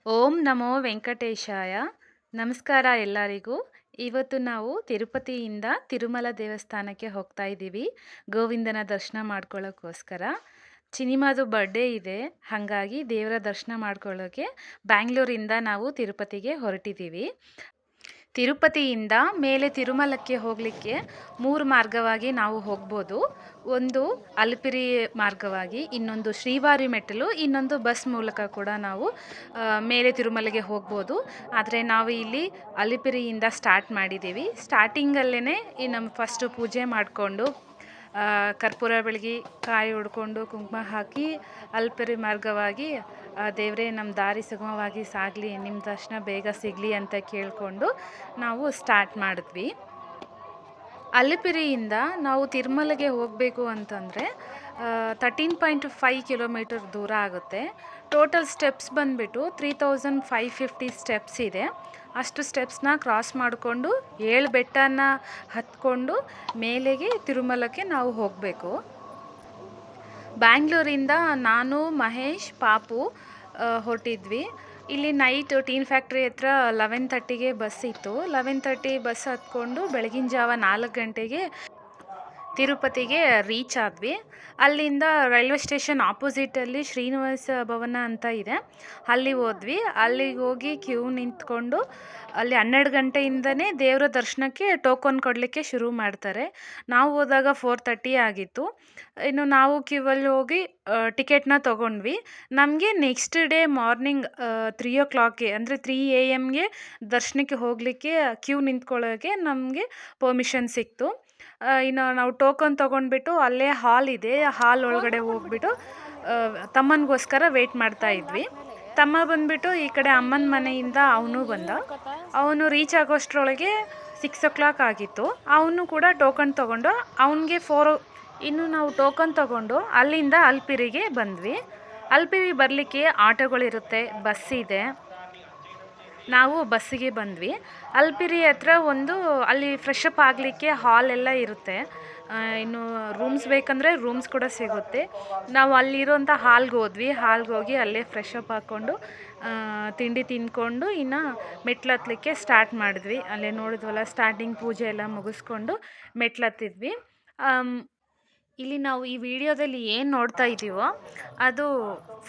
ಓಂ ನಮೋ ವೆಂಕಟೇಶಾಯ. ನಮಸ್ಕಾರ ಎಲ್ಲರಿಗೂ. ಇವತ್ತು ನಾವು ತಿರುಪತಿಯಿಂದ ತಿರುಮಲ ದೇವಸ್ಥಾನಕ್ಕೆ ಹೋಗ್ತಾ ಇದ್ದೀವಿ ಗೋವಿಂದನ ದರ್ಶನ ಮಾಡ್ಕೊಳ್ಳೋಕ್ಕೋಸ್ಕರ. ಚಿನಿಮಾದು ಬರ್ಡೇ ಇದೆ, ಹಾಗಾಗಿ ದೇವರ ದರ್ಶನ ಮಾಡ್ಕೊಳ್ಳೋಕ್ಕೆ ಬ್ಯಾಂಗ್ಳೂರಿಂದ ನಾವು ತಿರುಪತಿಗೆ ಹೊರಟಿದ್ದೀವಿ. ತಿರುಪತಿಯಿಂದ ಮೇಲೆ ತಿರುಮಲಕ್ಕೆ ಹೋಗಲಿಕ್ಕೆ 3 ಮಾರ್ಗವಾಗಿ ನಾವು ಹೋಗ್ಬೋದು. ಒಂದು ಅಲಿಪಿರಿ ಮಾರ್ಗವಾಗಿ, ಇನ್ನೊಂದು ಶ್ರೀವಾರಿ ಮೆಟ್ಟಿಲು, ಇನ್ನೊಂದು ಬಸ್ ಮೂಲಕ ಕೂಡ ನಾವು ಮೇಲೆ ತಿರುಮಲೆಗೆ ಹೋಗ್ಬೋದು. ಆದರೆ ನಾವು ಇಲ್ಲಿ ಅಲಿಪಿರಿಯಿಂದ ಸ್ಟಾರ್ಟ್ ಮಾಡಿದ್ದೀವಿ. ಸ್ಟಾರ್ಟಿಂಗಲ್ಲೇ ನಮ್ಮ ಫಸ್ಟು ಪೂಜೆ ಮಾಡಿಕೊಂಡು ಕರ್ಪೂರ ಬೆಳಗಿ ಕಾಯಿ ಹೊಡ್ಕೊಂಡು ಕುಂಕುಮ ಹಾಕಿ ಅಲಿಪಿರಿ ಮಾರ್ಗವಾಗಿ ದೇವರೇ ನಮ್ಮ ದಾರಿ ಸುಗಮವಾಗಿ ಸಾಗಲಿ, ನಿಮ್ಮ ದರ್ಶನ ಬೇಗ ಸಿಗಲಿ ಅಂತ ಕೇಳಿಕೊಂಡು ನಾವು ಸ್ಟಾರ್ಟ್ ಮಾಡಿದ್ವಿ. ಅಲಿಪಿರಿಯಿಂದ ನಾವು ತಿರುಮಲೆಗೆ ಹೋಗಬೇಕು ಅಂತಂದರೆ 13.5 ಕಿಲೋಮೀಟರ್ ದೂರ ಆಗುತ್ತೆ. ಟೋಟಲ್ ಸ್ಟೆಪ್ಸ್ ಬಂದುಬಿಟ್ಟು 3550 ಸ್ಟೆಪ್ಸ್ ಇದೆ. ಅಷ್ಟು ಸ್ಟೆಪ್ಸ್ನ ಕ್ರಾಸ್ ಮಾಡಿಕೊಂಡು 7 ಬೆಟ್ಟನ ಹತ್ಕೊಂಡು ಮೇಲೆಗೆ ತಿರುಮಲಕ್ಕೆ ನಾವು ಹೋಗಬೇಕು. ಬ್ಯಾಂಗ್ಳೂರಿಂದ ನಾನು, ಮಹೇಶ್, ಪಾಪು ಹೊರಟಿದ್ವಿ. ಇಲ್ಲಿ ನೈಟ್ ಟೀನ್ ಫ್ಯಾಕ್ಟ್ರಿ ಹತ್ರ 11:30ಗೆ ಬಸ್ ಇತ್ತು. 11:30 ಬಸ್ ಹತ್ಕೊಂಡು ಬೆಳಗಿನ ಜಾವ 4 ಗಂಟೆಗೆ ತಿರುಪತಿಗೆ ರೀಚ್ ಆದ್ವಿ. ಅಲ್ಲಿಂದ ರೈಲ್ವೆ ಸ್ಟೇಷನ್ ಆಪೋಸಿಟಲ್ಲಿ ಶ್ರೀನಿವಾಸ ಭವನ ಅಂತ ಇದೆ, ಅಲ್ಲಿ ಹೋದ್ವಿ. ಅಲ್ಲಿಗೆ ಹೋಗಿ ಕ್ಯೂ ನಿಂತ್ಕೊಂಡು ಅಲ್ಲಿ 12 ಗಂಟೆಯಿಂದನೇ ದೇವರ ದರ್ಶನಕ್ಕೆ ಟೋಕನ್ ಕೊಡಲಿಕ್ಕೆ ಶುರು ಮಾಡ್ತಾರೆ. ನಾವು ಹೋದಾಗ 4:30 ಆಗಿತ್ತು. ಇನ್ನು ನಾವು ಕ್ಯೂವಲ್ಲಿ ಹೋಗಿ ಟಿಕೆಟ್ನ ತೊಗೊಂಡ್ವಿ. ನಮಗೆ ನೆಕ್ಸ್ಟ್ ಡೇ ಮಾರ್ನಿಂಗ್ 3 o'clockಗೆ ಅಂದರೆ 3 AM ದರ್ಶನಕ್ಕೆ ಹೋಗಲಿಕ್ಕೆ ಕ್ಯೂ ನಿಂತ್ಕೊಳ್ಳೋಕ್ಕೆ ನಮಗೆ ಪರ್ಮಿಷನ್ ಸಿಕ್ತು. ಇನ್ನು ನಾವು ಟೋಕನ್ ತೊಗೊಂಡ್ಬಿಟ್ಟು ಅಲ್ಲೇ ಹಾಲ್ ಇದೆ, ಹಾಲ್ ಒಳಗಡೆ ಹೋಗ್ಬಿಟ್ಟು ತಮ್ಮನಿಗೋಸ್ಕರ ವೆಯ್ಟ್ ಮಾಡ್ತಾ ಇದ್ವಿ. ತಮ್ಮ ಬಂದುಬಿಟ್ಟು ಈ ಕಡೆ ಅಮ್ಮನ ಮನೆಯಿಂದ ಅವನು ಬಂದ. ಅವನು ರೀಚ್ ಆಗೋಷ್ಟರೊಳಗೆ 6 o'clock ಆಗಿತ್ತು. ಅವನು ಕೂಡ ಟೋಕನ್ ತೊಗೊಂಡು ಅವನಿಗೆ ಇನ್ನು ನಾವು ಟೋಕನ್ ತೊಗೊಂಡು ಅಲ್ಲಿಂದ ಅಲಿಪಿರಿಗೆ ಬಂದ್ವಿ. ಅಲಿಪಿರಿ ಬರಲಿಕ್ಕೆ ಆಟೋಗಳಿರುತ್ತೆ, ಬಸ್ ಇದೆ. ನಾವು ಬಸ್ಸಿಗೆ ಬಂದ್ವಿ. ಅಲಿಪಿರಿ ಹತ್ರ ಅಲ್ಲಿ ಫ್ರೆಶ್ ಅಪ್ ಆಗಲಿಕ್ಕೆ ಹಾಲ್ ಎಲ್ಲ ಇರುತ್ತೆ. ಇನ್ನು ರೂಮ್ಸ್ ಬೇಕಂದರೆ ರೂಮ್ಸ್ ಕೂಡ ಸಿಗುತ್ತೆ. ನಾವು ಅಲ್ಲಿರೋಂಥ ಹಾಲ್ಗೆ ಹೋದ್ವಿ. ಹಾಲ್ಗೆ ಹೋಗಿ ಅಲ್ಲೇ ಫ್ರೆಶ್ ಅಪ್ ಹಾಕ್ಕೊಂಡು ತಿಂಡಿ ತಿಂದ್ಕೊಂಡು ಇನ್ನು ಮೆಟ್ಲು ಹತ್ತಲಿಕ್ಕೆ ಸ್ಟಾರ್ಟ್ ಮಾಡಿದ್ವಿ. ಅಲ್ಲೇ ನೋಡಿದ್ವಲ್ಲ, ಸ್ಟಾರ್ಟಿಂಗ್ ಪೂಜೆ ಎಲ್ಲ ಮುಗಿಸ್ಕೊಂಡು ಮೆಟ್ಲು ಹತ್ತಿದ್ವಿ. ಇಲ್ಲಿ ನಾವು ಈ ವಿಡಿಯೋದಲ್ಲಿ ಏನು ನೋಡ್ತಾ ಇದ್ದೀವೋ ಅದು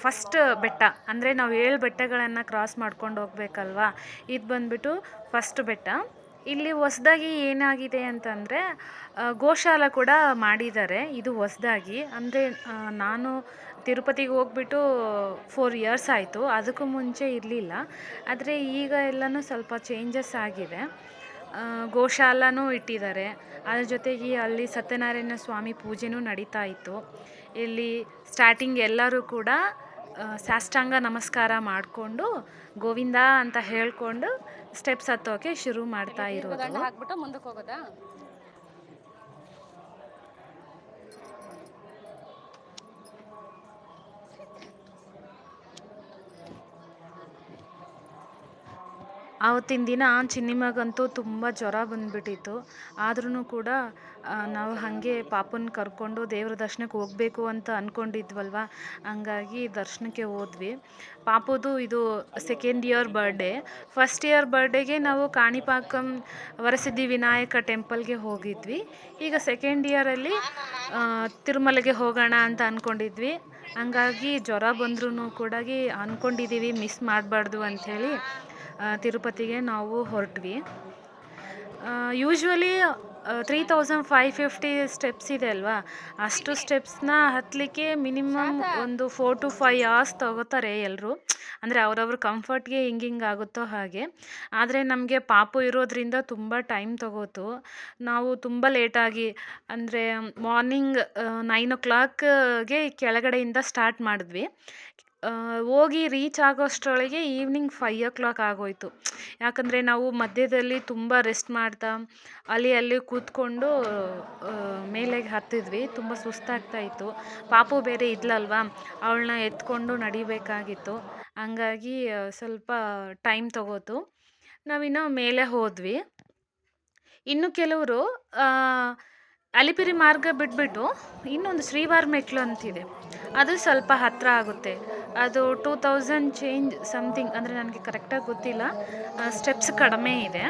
ಫಸ್ಟ್ ಬೆಟ್ಟ. ಅಂದರೆ ನಾವು 7 ಬೆಟ್ಟಗಳನ್ನು ಕ್ರಾಸ್ ಮಾಡ್ಕೊಂಡು ಹೋಗ್ಬೇಕಲ್ವಾ, ಇದು ಬಂದುಬಿಟ್ಟು ಫಸ್ಟ್ ಬೆಟ್ಟ. ಇಲ್ಲಿ ಹೊಸ್ದಾಗಿ ಏನಾಗಿದೆ ಅಂತಂದರೆ ಗೋಶಾಲ ಕೂಡ ಮಾಡಿದ್ದಾರೆ. ಇದು ಹೊಸ್ದಾಗಿ, ಅಂದರೆ ನಾನು ತಿರುಪತಿಗೆ ಹೋಗ್ಬಿಟ್ಟು 4 years ಆಯಿತು. ಅದಕ್ಕೂ ಮುಂಚೆ ಇರಲಿಲ್ಲ. ಆದರೆ ಈಗ ಎಲ್ಲನೂ ಸ್ವಲ್ಪ ಚೇಂಜಸ್ ಆಗಿದೆ. ಗೋಶಾಲನೂ ಇಟ್ಟಿದ್ದಾರೆ. ಅದ್ರ ಜೊತೆಗೆ ಅಲ್ಲಿ ಸತ್ಯನಾರಾಯಣ ಸ್ವಾಮಿ ಪೂಜೆನೂ ನಡೀತಾ ಇತ್ತು. ಇಲ್ಲಿ ಸ್ಟಾರ್ಟಿಂಗ್ ಎಲ್ಲರೂ ಕೂಡ ಸಾಷ್ಟಾಂಗ ನಮಸ್ಕಾರ ಮಾಡಿಕೊಂಡು ಗೋವಿಂದ ಅಂತ ಹೇಳ್ಕೊಂಡು ಸ್ಟೆಪ್ಸ್ ಹತ್ತೋಕೆ ಶುರು ಮಾಡ್ತಾ ಇರೋದು. ಹಾಕ್ಬಿಟ್ಟು ಮುಂದಕ್ಕೆ ಹೋಗೋದಾ? ಆವತ್ತಿನ ದಿನ ಚಿನ್ನಿಮಗಂತೂ ತುಂಬ ಜ್ವರ ಬಂದುಬಿಟ್ಟಿತ್ತು. ಆದ್ರೂ ಕೂಡ ನಾವು ಹಾಗೆ ಪಾಪನ ಕರ್ಕೊಂಡು ದೇವ್ರ ದರ್ಶನಕ್ಕೆ ಹೋಗಬೇಕು ಅಂತ ಅಂದ್ಕೊಂಡಿದ್ವಲ್ವ, ಹಂಗಾಗಿ ದರ್ಶನಕ್ಕೆ ಹೋದ್ವಿ. ಪಾಪುದು ಇದು 2nd year birthday. First year ಬರ್ಡೇಗೆ ನಾವು ಕಾಣಿಪಾಕಂ ವರಸಿದ್ಧಿ ವಿನಾಯಕ ಟೆಂಪಲ್ಗೆ ಹೋಗಿದ್ವಿ. ಈಗ 2nd yearಲ್ಲಿ ತಿರುಮಲೆಗೆ ಹೋಗೋಣ ಅಂತ ಅಂದ್ಕೊಂಡಿದ್ವಿ. ಹಂಗಾಗಿ ಜ್ವರ ಬಂದ್ರೂ ಕೂಡ ಅಂದ್ಕೊಂಡಿದ್ದೀವಿ ಮಿಸ್ ಮಾಡಬಾರ್ದು ಅಂಥೇಳಿ ತಿರುಪತಿಗೆ ನಾವು ಹೊರಟ್ವಿ. ಯೂಶ್ವಲಿ 3550 ಸ್ಟೆಪ್ಸ್ ಇದೆ ಅಲ್ವಾ, ಅಷ್ಟು ಸ್ಟೆಪ್ಸ್ನ ಹತ್ತಲಿಕ್ಕೆ ಮಿನಿಮಮ್ ಒಂದು 4 to 5 hours ತೊಗೋತಾರೆ ಎಲ್ಲರೂ. ಅಂದರೆ ಅವ್ರವ್ರ ಕಂಫರ್ಟ್ಗೆ ಹಿಂಗೆ ಆಗುತ್ತೋ ಹಾಗೆ. ಆದರೆ ನಮಗೆ ಪಾಪು ಇರೋದ್ರಿಂದ ತುಂಬ ಟೈಮ್ ತೊಗೋತು. ನಾವು ತುಂಬ ಲೇಟಾಗಿ, ಅಂದರೆ ಮಾರ್ನಿಂಗ್ 9 o'clockಗೆ ಕೆಳಗಡೆಯಿಂದ ಸ್ಟಾರ್ಟ್ ಮಾಡಿದ್ವಿ. ಹೋಗಿ ರೀಚ್ ಆಗೋಷ್ಟರೊಳಗೆ ಈವ್ನಿಂಗ್ 5 o'clock ಆಗೋಯಿತು. ಯಾಕಂದರೆ ನಾವು ಮಧ್ಯದಲ್ಲಿ ತುಂಬ ರೆಸ್ಟ್ ಮಾಡ್ತಾ ಅಲ್ಲಿ ಕೂತ್ಕೊಂಡು ಮೇಲೆ ಹತ್ತಿದ್ವಿ. ತುಂಬ ಸುಸ್ತಾಗ್ತಾಯಿತ್ತು. ಪಾಪು ಬೇರೆ ಇದ್ಲಲ್ವ, ಅವಳನ್ನ ಎತ್ಕೊಂಡು ನಡಿಬೇಕಾಗಿತ್ತು. ಹಂಗಾಗಿ ಸ್ವಲ್ಪ ಟೈಮ್ ತೊಗೋತು. ನಾವಿನ್ನೂ ಮೇಲೆ ಹೋದ್ವಿ. ಇನ್ನು ಕೆಲವರು ಅಲಿಪಿರಿ ಮಾರ್ಗ ಬಿಟ್ಬಿಟ್ಟು ಇನ್ನೊಂದು ಶ್ರೀವಾರಿ ಮೆಟ್ಲು ಅಂತಿದೆ, ಅದು ಸ್ವಲ್ಪ ಹತ್ತಿರ ಆಗುತ್ತೆ. ಅದು 2000 ಚೇಂಜ್ ಸಮಥಿಂಗ್, ಅಂದರೆ ನನಗೆ ಕರೆಕ್ಟಾಗಿ ಗೊತ್ತಿಲ್ಲ. ಸ್ಟೆಪ್ಸ್ ಕಡಿಮೆ ಇದೆ.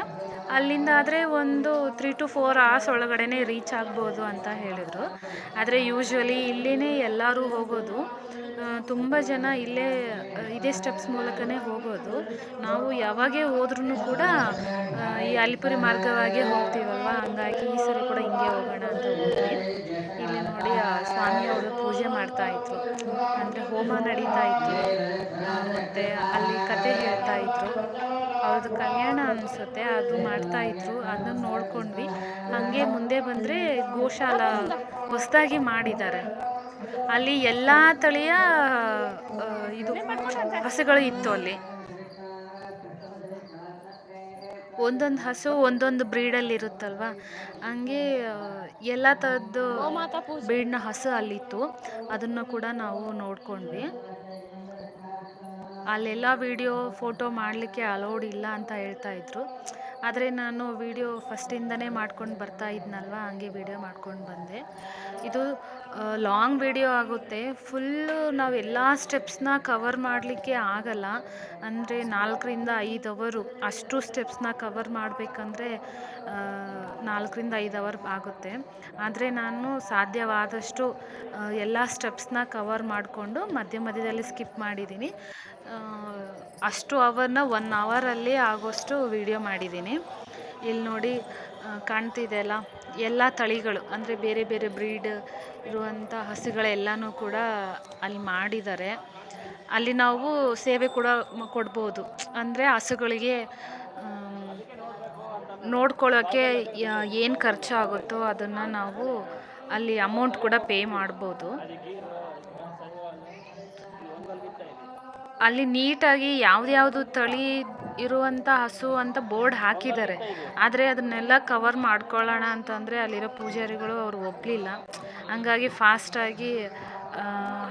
ಅಲ್ಲಿಂದ ಆದರೆ ಒಂದು 3 to 4 hours ಒಳಗಡೆ ರೀಚ್ ಆಗ್ಬೋದು ಅಂತ ಹೇಳಿದರು. ಆದರೆ ಯೂಶ್ವಲಿ ಇಲ್ಲಿನೇ ಎಲ್ಲರೂ ಹೋಗೋದು. ತುಂಬ ಜನ ಇದೇ ಸ್ಟೆಪ್ಸ್ ಮೂಲಕನೇ ಹೋಗೋದು. ನಾವು ಯಾವಾಗೇ ಹೋದ್ರೂ ಕೂಡ ಈ ಅಲಿಪುರಿ ಮಾರ್ಗವಾಗೇ ಹೋಗ್ತೀವಲ್ವ, ಹಂಗಾಗಿ ಈ ಸರಿ ಕೂಡ ಹಿಂಗೆ ಹೋಗೋಣ ಅಂತ ಹೋದ್ವಿ. ಇಲ್ಲಿ ನೋಡಿ ಸ್ವಾಮಿಯವರು ಪೂಜೆ ಮಾಡ್ತಾಯಿದ್ರು, ಅಂದರೆ ಹೋಮ ನಡೀತಾ ಇತ್ತು. ಮತ್ತು ಅಲ್ಲಿ ಕತೆ ಹೇಳ್ತಾ ಇದ್ರು, ಅವ್ರದ್ದು ಕಲ್ಯಾಣ ಅನಿಸುತ್ತೆ, ಅದು ಮಾಡ್ತಾಯಿದ್ರು. ಅದನ್ನು ನೋಡ್ಕೊಂಡ್ವಿ. ಹಾಗೆ ಮುಂದೆ ಬಂದರೆ ಗೋಶಾಲ ಹೊಸದಾಗಿ ಮಾಡಿದ್ದಾರೆ. ಅಲ್ಲಿ ಎಲ್ಲ ತಳಿಯ ಇದು ಹಸುಗಳು ಇತ್ತು. ಅಲ್ಲಿ ಒಂದೊಂದು ಹಸು ಒಂದೊಂದು ಬ್ರೀಡಲ್ಲಿ ಇರುತ್ತಲ್ವ, ಹಂಗೆ ಎಲ್ಲ ಥರದ್ದು ಬ್ರೀಡ್ನ ಹಸು ಅಲ್ಲಿತ್ತು. ಅದನ್ನು ಕೂಡ ನಾವು ನೋಡ್ಕೊಂಡ್ವಿ. ಅಲ್ಲೆಲ್ಲ ವಿಡಿಯೋ ಫೋಟೋ ಮಾಡಲಿಕ್ಕೆ ಅಲೌಡ್ ಇಲ್ಲ ಅಂತ ಹೇಳ್ತಾಯಿದ್ರು. ಆದರೆ ನಾನು ವಿಡಿಯೋ ಫಸ್ಟಿಂದನೇ ಮಾಡ್ಕೊಂಡು ಬರ್ತಾ ಇದ್ನಲ್ವ, ಹಂಗೆ ವಿಡಿಯೋ ಮಾಡ್ಕೊಂಡು ಬಂದೆ. ಇದು ಲಾಂಗ್ ವಿಡಿಯೋ ಆಗುತ್ತೆ. ಫುಲ್ಲು ನಾವು ಎಲ್ಲ ಸ್ಟೆಪ್ಸ್ನ ಕವರ್ ಮಾಡಲಿಕ್ಕೆ ಆಗಲ್ಲ. ಅಂದರೆ 4 ರಿಂದ 5 ಅವರು ಅಷ್ಟು ಸ್ಟೆಪ್ಸ್ನ ಕವರ್ ಮಾಡಬೇಕಂದ್ರೆ 4 ರಿಂದ 5 ಅವರ್ ಆಗುತ್ತೆ. ಆದರೆ ನಾನು ಸಾಧ್ಯವಾದಷ್ಟು ಎಲ್ಲ ಸ್ಟೆಪ್ಸ್ನ ಕವರ್ ಮಾಡಿಕೊಂಡು ಮಧ್ಯದಲ್ಲಿ ಸ್ಕಿಪ್ ಮಾಡಿದ್ದೀನಿ. ಅಷ್ಟು ಅವರ್ನ 1 ಅವರಲ್ಲಿ ಆಗೋಷ್ಟು ವಿಡಿಯೋ ಮಾಡಿದ್ದೀನಿ. ಇಲ್ಲಿ ನೋಡಿ ಕಾಣ್ತಿದೆಯಲ್ಲ, ಎಲ್ಲ ತಳಿಗಳು, ಅಂದರೆ ಬೇರೆ ಬೇರೆ ಬ್ರೀಡ್ ಇರುವಂಥ ಹಸುಗಳೆಲ್ಲನೂ ಕೂಡ ಅಲ್ಲಿ ಮಾಡಿದ್ದಾರೆ. ಅಲ್ಲಿ ನಾವು ಸೇವೆ ಕೂಡ ಕೊಡ್ಬೋದು. ಅಂದರೆ ಹಸುಗಳಿಗೆ ನೋಡ್ಕೊಳ್ಳೋಕ್ಕೆ ಏನು ಖರ್ಚಾಗುತ್ತೋ ಅದನ್ನು ನಾವು ಅಲ್ಲಿ ಅಮೌಂಟ್ ಕೂಡ ಪೇ ಮಾಡ್ಬೋದು. ಅಲ್ಲಿ ನೀಟಾಗಿ ಯಾವ್ದು ತಳಿ ಇರುವಂಥ ಹಸು ಅಂತ ಬೋರ್ಡ್ ಹಾಕಿದ್ದಾರೆ. ಆದರೆ ಅದನ್ನೆಲ್ಲ ಕವರ್ ಮಾಡ್ಕೊಳ್ಳೋಣ ಅಂತಂದರೆ ಅಲ್ಲಿರೋ ಪೂಜಾರಿಗಳು ಅವರು ಒಪ್ಪಲಿಲ್ಲ. ಹಂಗಾಗಿ ಫಾಸ್ಟಾಗಿ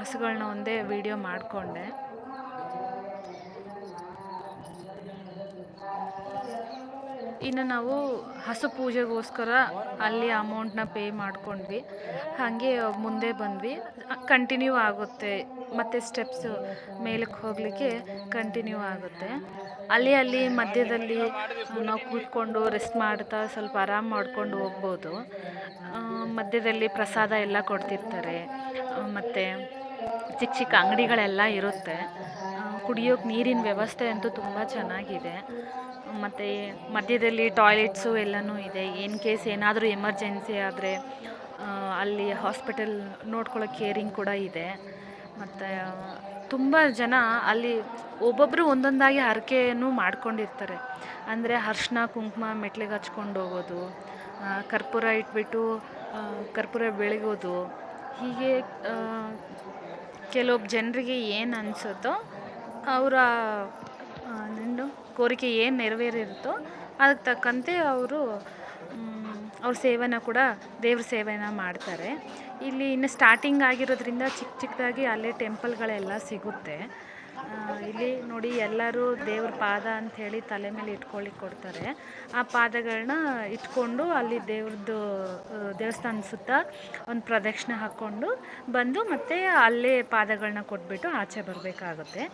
ಹಸುಗಳನ್ನ ಒಂದೇ ವಿಡಿಯೋ ಮಾಡಿಕೊಂಡೆ. ಇನ್ನು ನಾವು ಹಸು ಪೂಜೆಗೋಸ್ಕರ ಅಲ್ಲಿ ಅಮೌಂಟನ್ನ ಪೇ ಮಾಡ್ಕೊಂಡ್ವಿ. ಹಾಗೆ ಮುಂದೆ ಬಂದ್ವಿ. ಕಂಟಿನ್ಯೂ ಆಗುತ್ತೆ, ಮತ್ತು ಸ್ಟೆಪ್ಸು ಮೇಲಕ್ಕೆ ಹೋಗಲಿಕ್ಕೆ ಕಂಟಿನ್ಯೂ ಆಗುತ್ತೆ. ಅಲ್ಲಿ ಮಧ್ಯದಲ್ಲಿ ನಾವು ಕೂತ್ಕೊಂಡು ರೆಸ್ಟ್ ಮಾಡ್ತಾ ಸ್ವಲ್ಪ ಆರಾಮ್ ಮಾಡ್ಕೊಂಡು ಹೋಗ್ಬೋದು. ಮಧ್ಯದಲ್ಲಿ ಪ್ರಸಾದ ಎಲ್ಲ ಕೊಡ್ತಿರ್ತಾರೆ, ಮತ್ತು ಚಿಕ್ಕ ಚಿಕ್ಕ ಅಂಗಡಿಗಳೆಲ್ಲ ಇರುತ್ತೆ. ಕುಡಿಯೋಕ್ಕೆ ನೀರಿನ ವ್ಯವಸ್ಥೆ ಅಂತೂ ತುಂಬ ಚೆನ್ನಾಗಿದೆ. ಮತ್ತು ಮಧ್ಯದಲ್ಲಿ ಟಾಯ್ಲೆಟ್ಸು ಎಲ್ಲನೂ ಇದೆ. ಇನ್ ಕೇಸ್ ಏನಾದರೂ ಎಮರ್ಜೆನ್ಸಿ ಆದರೆ ಅಲ್ಲಿ ಹಾಸ್ಪಿಟಲ್ ನೋಡ್ಕೊಳ್ಳೋ ಕೇರಿಂಗ್ ಕೂಡ ಇದೆ. ಮತ್ತು ತುಂಬ ಜನ ಅಲ್ಲಿ ಒಬ್ಬೊಬ್ಬರು ಒಂದೊಂದಾಗಿ ಹರಕೆಯನ್ನು ಮಾಡ್ಕೊಂಡಿರ್ತಾರೆ. ಅಂದರೆ ಅರ್ಶಿನ ಕುಂಕುಮ ಮೆಟ್ಲಿಗೆ ಹಚ್ಕೊಂಡು ಹೋಗೋದು, ಕರ್ಪೂರ ಇಟ್ಬಿಟ್ಟು ಕರ್ಪೂರ ಬೆಳಗೋದು. ಹೀಗೆ ಕೆಲವೊಬ್ಬ ಜನರಿಗೆ ಏನು ಅನಿಸುತ್ತೋ ಅವರ ಕೋರಿಕೆ ಏನು ನೆರವೇರಿರುತ್ತೋ ಅದಕ್ಕೆ ತಕ್ಕಂತೆ ಅವರು ಅವ್ರ ಸೇವೆನ ಕೂಡ ದೇವ್ರ ಸೇವೆನ ಮಾಡ್ತಾರೆ. ಇಲ್ಲಿ ಇನ್ನು ಸ್ಟಾರ್ಟಿಂಗ್ ಆಗಿರೋದ್ರಿಂದ ಚಿಕ್ಕದಾಗಿ ಅಲ್ಲೇ ಟೆಂಪಲ್ಗಳೆಲ್ಲ ಸಿಗುತ್ತೆ. ಇಲ್ಲಿ ನೋಡಿ ಎಲ್ಲರೂ ದೇವ್ರ ಪಾದ ಅಂಥೇಳಿ ತಲೆ ಮೇಲೆ ಇಟ್ಕೊಳ್ಳಿಕ್ಕೆ ಕೊಡ್ತಾರೆ. ಆ ಪಾದಗಳನ್ನ ಇಟ್ಕೊಂಡು ಅಲ್ಲಿ ದೇವ್ರದ್ದು ದೇವಸ್ಥಾನ ಸುತ್ತ ಒಂದು ಪ್ರದಕ್ಷಿಣೆ ಹಾಕ್ಕೊಂಡು ಬಂದು ಮತ್ತೆ ಅಲ್ಲೇ ಪಾದಗಳನ್ನ ಕೊಟ್ಬಿಟ್ಟು ಆಚೆ ಬರಬೇಕಾಗುತ್ತೆ.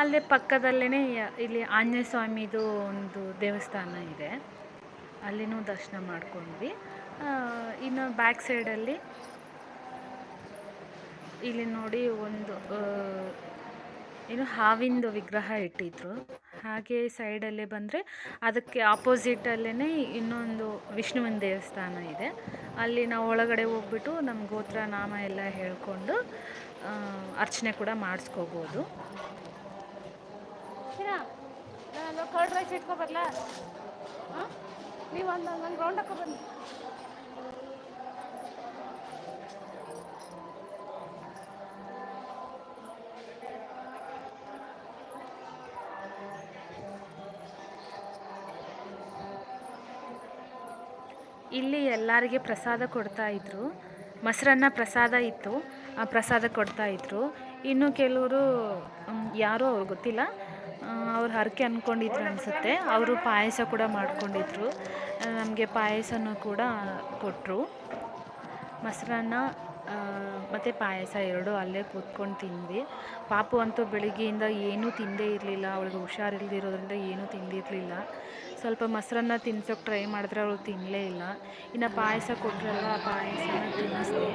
ಅಲ್ಲೇ ಪಕ್ಕದಲ್ಲೇ ಇಲ್ಲಿ ಆಂಜನೇಯ ಸ್ವಾಮಿದು ಒಂದು ದೇವಸ್ಥಾನ ಇದೆ, ಅಲ್ಲಿನೂ ದರ್ಶನ ಮಾಡ್ಕೊಂಡ್ವಿ. ಇನ್ನು ಬ್ಯಾಕ್ ಸೈಡಲ್ಲಿ ಇಲ್ಲಿ ನೋಡಿ ಒಂದು ಹಾವಿಂದು ವಿಗ್ರಹ ಇಟ್ಟಿದ್ರು. ಹಾಗೆ ಸೈಡಲ್ಲೇ ಬಂದರೆ ಅದಕ್ಕೆ ಆಪೋಸಿಟಲ್ಲೇ ಇನ್ನೊಂದು ವಿಷ್ಣುವಿನ ದೇವಸ್ಥಾನ ಇದೆ. ಅಲ್ಲಿ ನಾವು ಒಳಗಡೆ ಹೋಗ್ಬಿಟ್ಟು ನಮ್ಮ ಗೋತ್ರ ನಾಮ ಎಲ್ಲ ಹೇಳ್ಕೊಂಡು ಅರ್ಚನೆ ಕೂಡ ಮಾಡಿಸ್ಕೋಬೋದು. ಕರ್ಡ್ ರೈಸ್ ಇಟ್ಕೊಬರ್ಲ, ನೀವು ಒಂದು ರೌಂಡ್ ಹಾಕೋ ಬನ್ನಿ. ಇಲ್ಲಿ ಎಲ್ಲರಿಗೆ ಪ್ರಸಾದ ಕೊಡ್ತಾಯಿದ್ರು. ಮೊಸರನ್ನ ಪ್ರಸಾದ ಇತ್ತು, ಆ ಪ್ರಸಾದ ಕೊಡ್ತಾಯಿದ್ರು. ಇನ್ನು ಕೆಲವರು ಯಾರೋ ಅವ್ರಿಗೆ ಗೊತ್ತಿಲ್ಲ, ಅವ್ರು ಹರಕೆ ಅಂದ್ಕೊಂಡಿದ್ರು ಅನಿಸುತ್ತೆ, ಅವರು ಪಾಯಸ ಕೂಡ ಮಾಡ್ಕೊಂಡಿದ್ರು. ನಮಗೆ ಪಾಯಸನೂ ಕೂಡ ಕೊಟ್ಟರು. ಮೊಸರನ್ನ ಮತ್ತು ಪಾಯಸ ಎರಡೂ ಅಲ್ಲೇ ಕೂತ್ಕೊಂಡು ತಿಂದ್ವಿ. ಪಾಪು ಅಂತೂ ಬೆಳಿಗ್ಗೆಯಿಂದ ಏನೂ ತಿಂದೇ ಇರಲಿಲ್ಲ, ಅವಳಿಗೆ ಹುಷಾರಿಲ್ದಿರೋದ್ರಿಂದ ಏನೂ ತಿಂದಿರಲಿಲ್ಲ. ಸ್ವಲ್ಪ ಮೊಸರನ್ನ ತಿನ್ಸೋಕೆ ಟ್ರೈ ಮಾಡಿದ್ರೆ ಅವಳು ತಿನ್ನಲೇ ಇಲ್ಲ. ಇನ್ನು ಪಾಯಸ ಕೊಟ್ಟರಲ್ವ, ಆ ಪಾಯಸನ ತಿನ್ನಿಸ್ದೆ,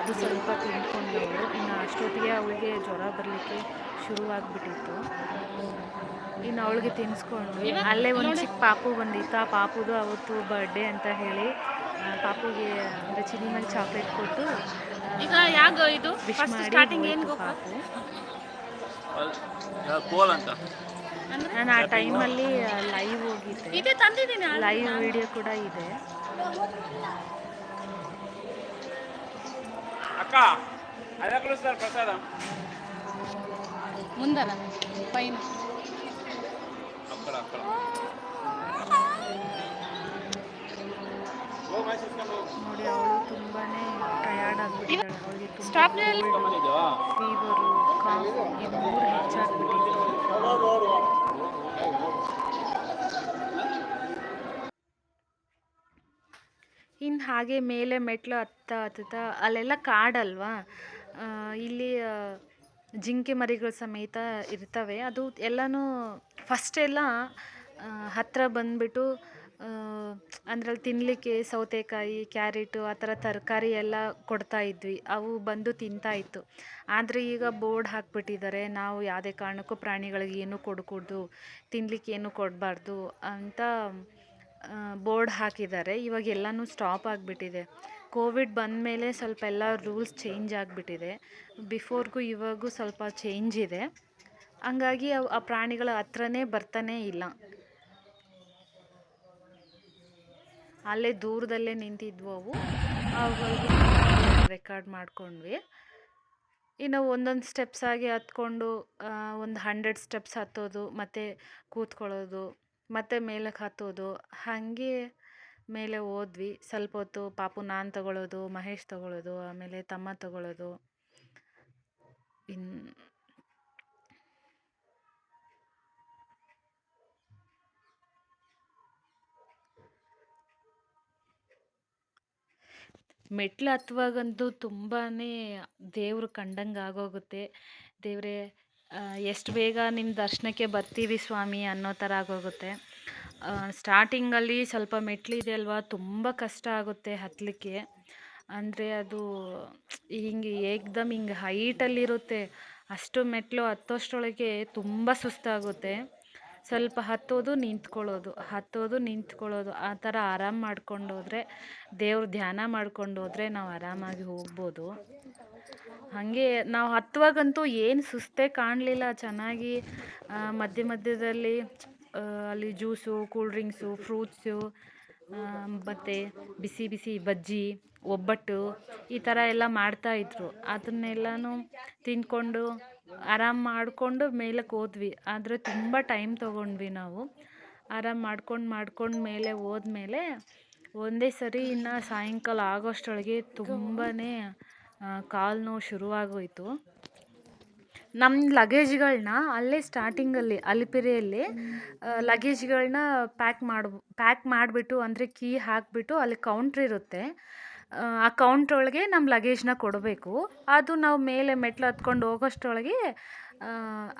ಅದು ಸ್ವಲ್ಪ ತಿಂದ್ಕೊಂಡವಳು. ಇನ್ನು ಅಷ್ಟೊತ್ತಿಗೆ ಅವಳಿಗೆ ಜ್ವರ ಬರಲಿಕ್ಕೆ ಶುರುವಾಗ್ಬಿಟ್ಟಿತ್ತು. ಇನ್ನು ಅವಳಿಗೆ ತಿನ್ನಿಸ್ಕೊಂಡ್ವಿ. ಅಲ್ಲೇ ಒಂದು ಚಿಕ್ಕ ಪಾಪು ಬಂದಿತ್ತು, ಆ ಪಾಪುದು ಅವತ್ತು ಬರ್ಡೇ ಅಂತ ಹೇಳಿ ಪಾಪುಗೆ ಅಂದರೆ ಚಿನಿ ಮೇಲೆ ಚಾಕ್ಲೇಟ್ ಕೊಟ್ಟು ಈಗ ಯಾಗ ಇದು ವಿಶ್ ಫಸ್ಟ್ ಮಾಡಿ ಸ್ಟಾರ್ಟಿಂಗ್ ಏನು ಹೋಯ್ತು ಗೋಪು ಪಾಪು. ಗೋಲ್ ಅಂತ ನಾನು ಆ ಟೈಮಲ್ಲಿ ಲೈವ್ ಹೋಗಿದ್ದೆ, ಇದೆ ತಂದಿದ್ದೀನಿ ಲೈವ್ ವಿಡಿಯೋ ಕೂಡ ಇದೆ. ಅಕ್ಕ ಅದಕ್ಕೂ ಸರ್ ಪ್ರಸಾದ ಮುಂದಲ್ಲ ಪೈನ ನೋಡಿ ಅವಳು ತುಂಬಾ ಟಯರ್ಡ್ ಆಗಿಬಿಟ್ಟಿದ್ದಾಳೆ. ಅವಳಿಗೆ ತುಂಬ ಫೀವರು, ಕಾಫ್ ಇದು 3 ಹೆಚ್ಚಾಗ್ಬಿಟ್ಟಿತ್ತು. ಇನ್ನು ಹಾಗೆ ಮೇಲೆ ಮೆಟ್ಲು ಹತ್ತುತ್ತಾ ಅಲ್ಲೆಲ್ಲ ಕಾಡಲ್ವಾ, ಇಲ್ಲಿ ಜಿಂಕೆ ಮರಿಗಳು ಸಮೇತ ಇರ್ತವೆ. ಅದು ಎಲ್ಲನೂ ಫಸ್ಟೆಲ್ಲ ಹತ್ತಿರ ಬಂದುಬಿಟ್ಟು ಅಂದರೆ ಅಲ್ಲಿ ತಿನ್ನಲಿಕ್ಕೆ ಸೌತೆಕಾಯಿ, ಕ್ಯಾರೆಟು ಆ ಥರ ತರಕಾರಿ ಎಲ್ಲ ಕೊಡ್ತಾಯಿದ್ವಿ, ಅವು ಬಂದು ತಿಂತಾಯಿತ್ತು. ಆದರೆ ಈಗ ಬೋರ್ಡ್ ಹಾಕ್ಬಿಟ್ಟಿದ್ದಾರೆ, ನಾವು ಯಾವುದೇ ಕಾರಣಕ್ಕೂ ಪ್ರಾಣಿಗಳಿಗೆ ಏನೂ ಕೊಡಕೂಡ್ದು, ತಿನ್ನಲಿಕ್ಕೆ ಏನೂ ಕೊಡಬಾರ್ದು ಅಂತ ಬೋರ್ಡ್ ಹಾಕಿದ್ದಾರೆ. ಇವಾಗ ಎಲ್ಲನೂ ಸ್ಟಾಪ್ ಆಗಿಬಿಟ್ಟಿದೆ. ಕೋವಿಡ್ ಬಂದಮೇಲೆ ಸ್ವಲ್ಪ ಎಲ್ಲ ರೂಲ್ಸ್ ಚೇಂಜ್ ಆಗಿಬಿಟ್ಟಿದೆ. ಬಿಫೋರ್ಗೂ ಇವಾಗೂ ಸ್ವಲ್ಪ ಚೇಂಜ್ ಇದೆ. ಹಂಗಾಗಿ ಆ ಪ್ರಾಣಿಗಳ ಹತ್ರನೇ ಬರ್ತಾನೇ ಇಲ್ಲ. ಅಲ್ಲೇ ದೂರದಲ್ಲೇ ನಿಂತಿದ್ವು ಅವು, ಅವುಗಳಿಗೆ ರೆಕಾರ್ಡ್ ಮಾಡ್ಕೊಂಡ್ವಿ. ಇನ್ನು ಒಂದೊಂದು ಸ್ಟೆಪ್ಸ್ ಆಗಿ ಹತ್ಕೊಂಡು ಒಂದು 100 ಸ್ಟೆಪ್ಸ್ ಹತ್ತೋದು, ಮತ್ತು ಕೂತ್ಕೊಳ್ಳೋದು, ಮತ್ತು ಮೇಲಕ್ಕೆ ಹತ್ತೋದು, ಹಾಗೆ ಮೇಲೆ ಹೋದ್ವಿ. ಸ್ವಲ್ಪ ಹೊತ್ತು ಪಾಪು ನಾನು ತಗೊಳ್ಳೋದು, ಮಹೇಶ್ ತಗೊಳ್ಳೋದು, ಆಮೇಲೆ ತಮ್ಮ ತಗೊಳ್ಳೋದು. ಮೆಟ್ಲು ಹತ್ತುವಾಗಂತೂ ತುಂಬಾ ದೇವ್ರು ಕಂಡಂಗೆ ಆಗೋಗುತ್ತೆ. ದೇವರೇ ಎಷ್ಟು ಬೇಗ ನಿಮ್ಮ ದರ್ಶನಕ್ಕೆ ಬರ್ತೀವಿ ಸ್ವಾಮಿ ಅನ್ನೋ ಥರ ಆಗೋಗುತ್ತೆ. ಸ್ಟಾರ್ಟಿಂಗಲ್ಲಿ ಸ್ವಲ್ಪ ಮೆಟ್ಲಿದೆ ಅಲ್ವಾ, ತುಂಬ ಕಷ್ಟ ಆಗುತ್ತೆ ಹತ್ತಲಿಕ್ಕೆ. ಅಂದರೆ ಅದು ಹಿಂಗೆ ಏಕ್ದಮ್ ಹಿಂಗೆ ಹೈಟಲ್ಲಿರುತ್ತೆ. ಅಷ್ಟು ಮೆಟ್ಲು ಹತ್ತೋಷ್ಟರೊಳಗೆ ತುಂಬ ಸುಸ್ತಾಗುತ್ತೆ. ಸ್ವಲ್ಪ ಹತ್ತೋದು ನಿಂತ್ಕೊಳ್ಳೋದು, ಹತ್ತೋದು ನಿಂತ್ಕೊಳ್ಳೋದು, ಆ ಥರ ಆರಾಮ ಮಾಡ್ಕೊಂಡು ಹೋದರೆ, ದೇವ್ರ ಧ್ಯಾನ ಮಾಡ್ಕೊಂಡು ಹೋದರೆ ನಾವು ಆರಾಮಾಗಿ ಹೋಗ್ಬೋದು. ಹಾಗೆ ನಾವು ಹತ್ತುವಾಗಂತೂ ಏನು ಸುಸ್ತೇ ಕಾಣಲಿಲ್ಲ. ಚೆನ್ನಾಗಿ ಮಧ್ಯ ಮಧ್ಯದಲ್ಲಿ ಅಲ್ಲಿ ಜ್ಯೂಸು, ಕೂಲ್ ಡ್ರಿಂಕ್ಸು, ಫ್ರೂಟ್ಸು, ಮತ್ತು ಬಿಸಿ ಬಿಸಿ ಬಜ್ಜಿ, ಒಬ್ಬಟ್ಟು ಈ ಥರ ಎಲ್ಲ ಮಾಡ್ತಾಯಿದ್ರು. ಅದನ್ನೆಲ್ಲನೂ ತಿಂದ್ಕೊಂಡು ಆರಾಮ ಮಾಡಿಕೊಂಡು ಮೇಲಕ್ಕೆ ಹೋದ್ವಿ. ಆದರೆ ತುಂಬ ಟೈಮ್ ತೊಗೊಂಡ್ವಿ ನಾವು. ಆರಾಮ ಮಾಡ್ಕೊಂಡು ಮೇಲೆ ಹೋದ್ಮೇಲೆ ಒಂದೇ ಸರಿ ಇನ್ನು ಸಾಯಂಕಾಲ ಆಗೋಷ್ಟರೊಳಗೆ ತುಂಬಾ ಕಾಲು ನೋವು ಶುರುವಾಗೋಯಿತು. ನಮ್ಮ ಲಗೇಜ್ಗಳನ್ನ ಅಲ್ಲೇ ಸ್ಟಾರ್ಟಿಂಗಲ್ಲಿ ಅಲಿಪಿರಿಯಲ್ಲಿ ಲಗೇಜ್ಗಳನ್ನ ಪ್ಯಾಕ್ ಮಾಡಿಬಿಟ್ಟು, ಅಂದರೆ ಕೀ ಹಾಕಿಬಿಟ್ಟು ಅಲ್ಲಿ ಕೌಂಟ್ರ್ ಇರುತ್ತೆ, ಆ ಕೌಂಟ್ರೊಳಗೆ ನಮ್ಮ ಲಗೇಜ್ನ ಕೊಡಬೇಕು. ಅದು ನಾವು ಮೇಲೆ ಮೆಟ್ಲು ಹತ್ಕೊಂಡು ಹೋಗೋಷ್ಟರೊಳಗೆ